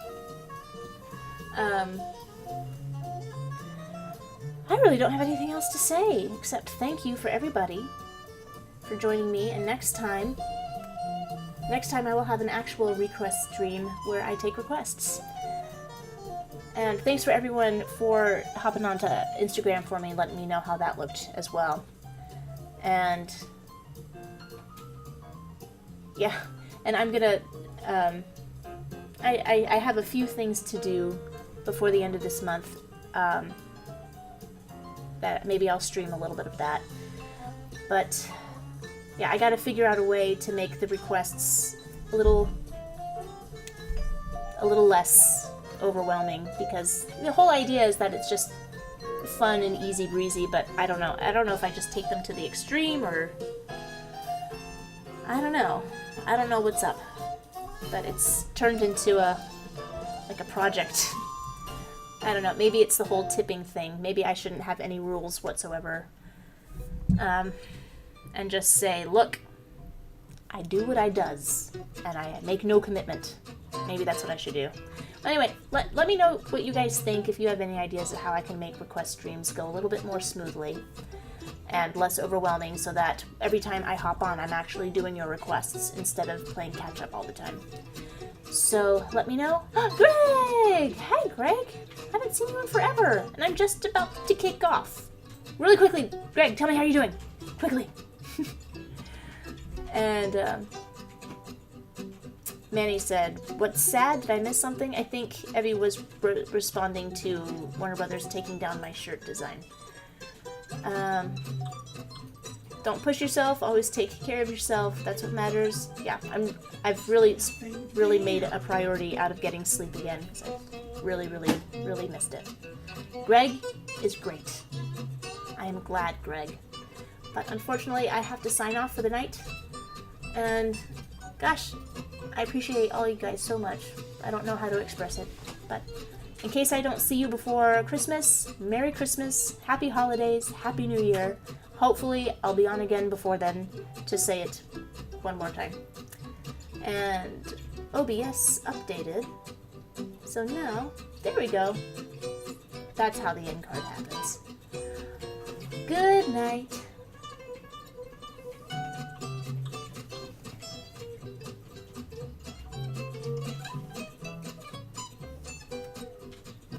I really don't have anything else to say, except thank you for everybody for joining me, and next time I will have an actual request stream where I take requests. And thanks for everyone for hopping onto Instagram for me and letting me know how that looked as well. And yeah, and I'm gonna, I have a few things to do before the end of this month, that maybe I'll stream a little bit of that. But yeah, I gotta figure out a way to make the requests a little less overwhelming, because the whole idea is that it's just fun and easy breezy, but I don't know if I just take them to the extreme, or I don't know what's up, but it's turned into like a project. I don't know, maybe it's the whole tipping thing. Maybe I shouldn't have any rules whatsoever, and just say, look, I do what I does, and I make no commitment. Maybe that's what I should do. Anyway, let me know what you guys think, if you have any ideas of how I can make request streams go a little bit more smoothly and less overwhelming, so that every time I hop on, I'm actually doing your requests instead of playing catch up all the time. So let me know. Greg! Hi, Greg! Haven't seen you in forever, and I'm just about to kick off. Really quickly, Greg, tell me how you're doing. Quickly. And Manny said, "What's sad? Did I miss something?" I think Evie was responding to Warner Brothers taking down my shirt design. Don't push yourself. Always take care of yourself. That's what matters. Yeah, I've really made a priority out of getting sleep again, because I really missed it. Greg is great. I am glad, Greg. But unfortunately, I have to sign off for the night. And gosh, I appreciate all you guys so much. I don't know how to express it, but in case I don't see you before Christmas, Merry Christmas, Happy Holidays, Happy New Year. Hopefully, I'll be on again before then to say it one more time. And OBS updated. So now, there we go. That's how the end card happens. Good night.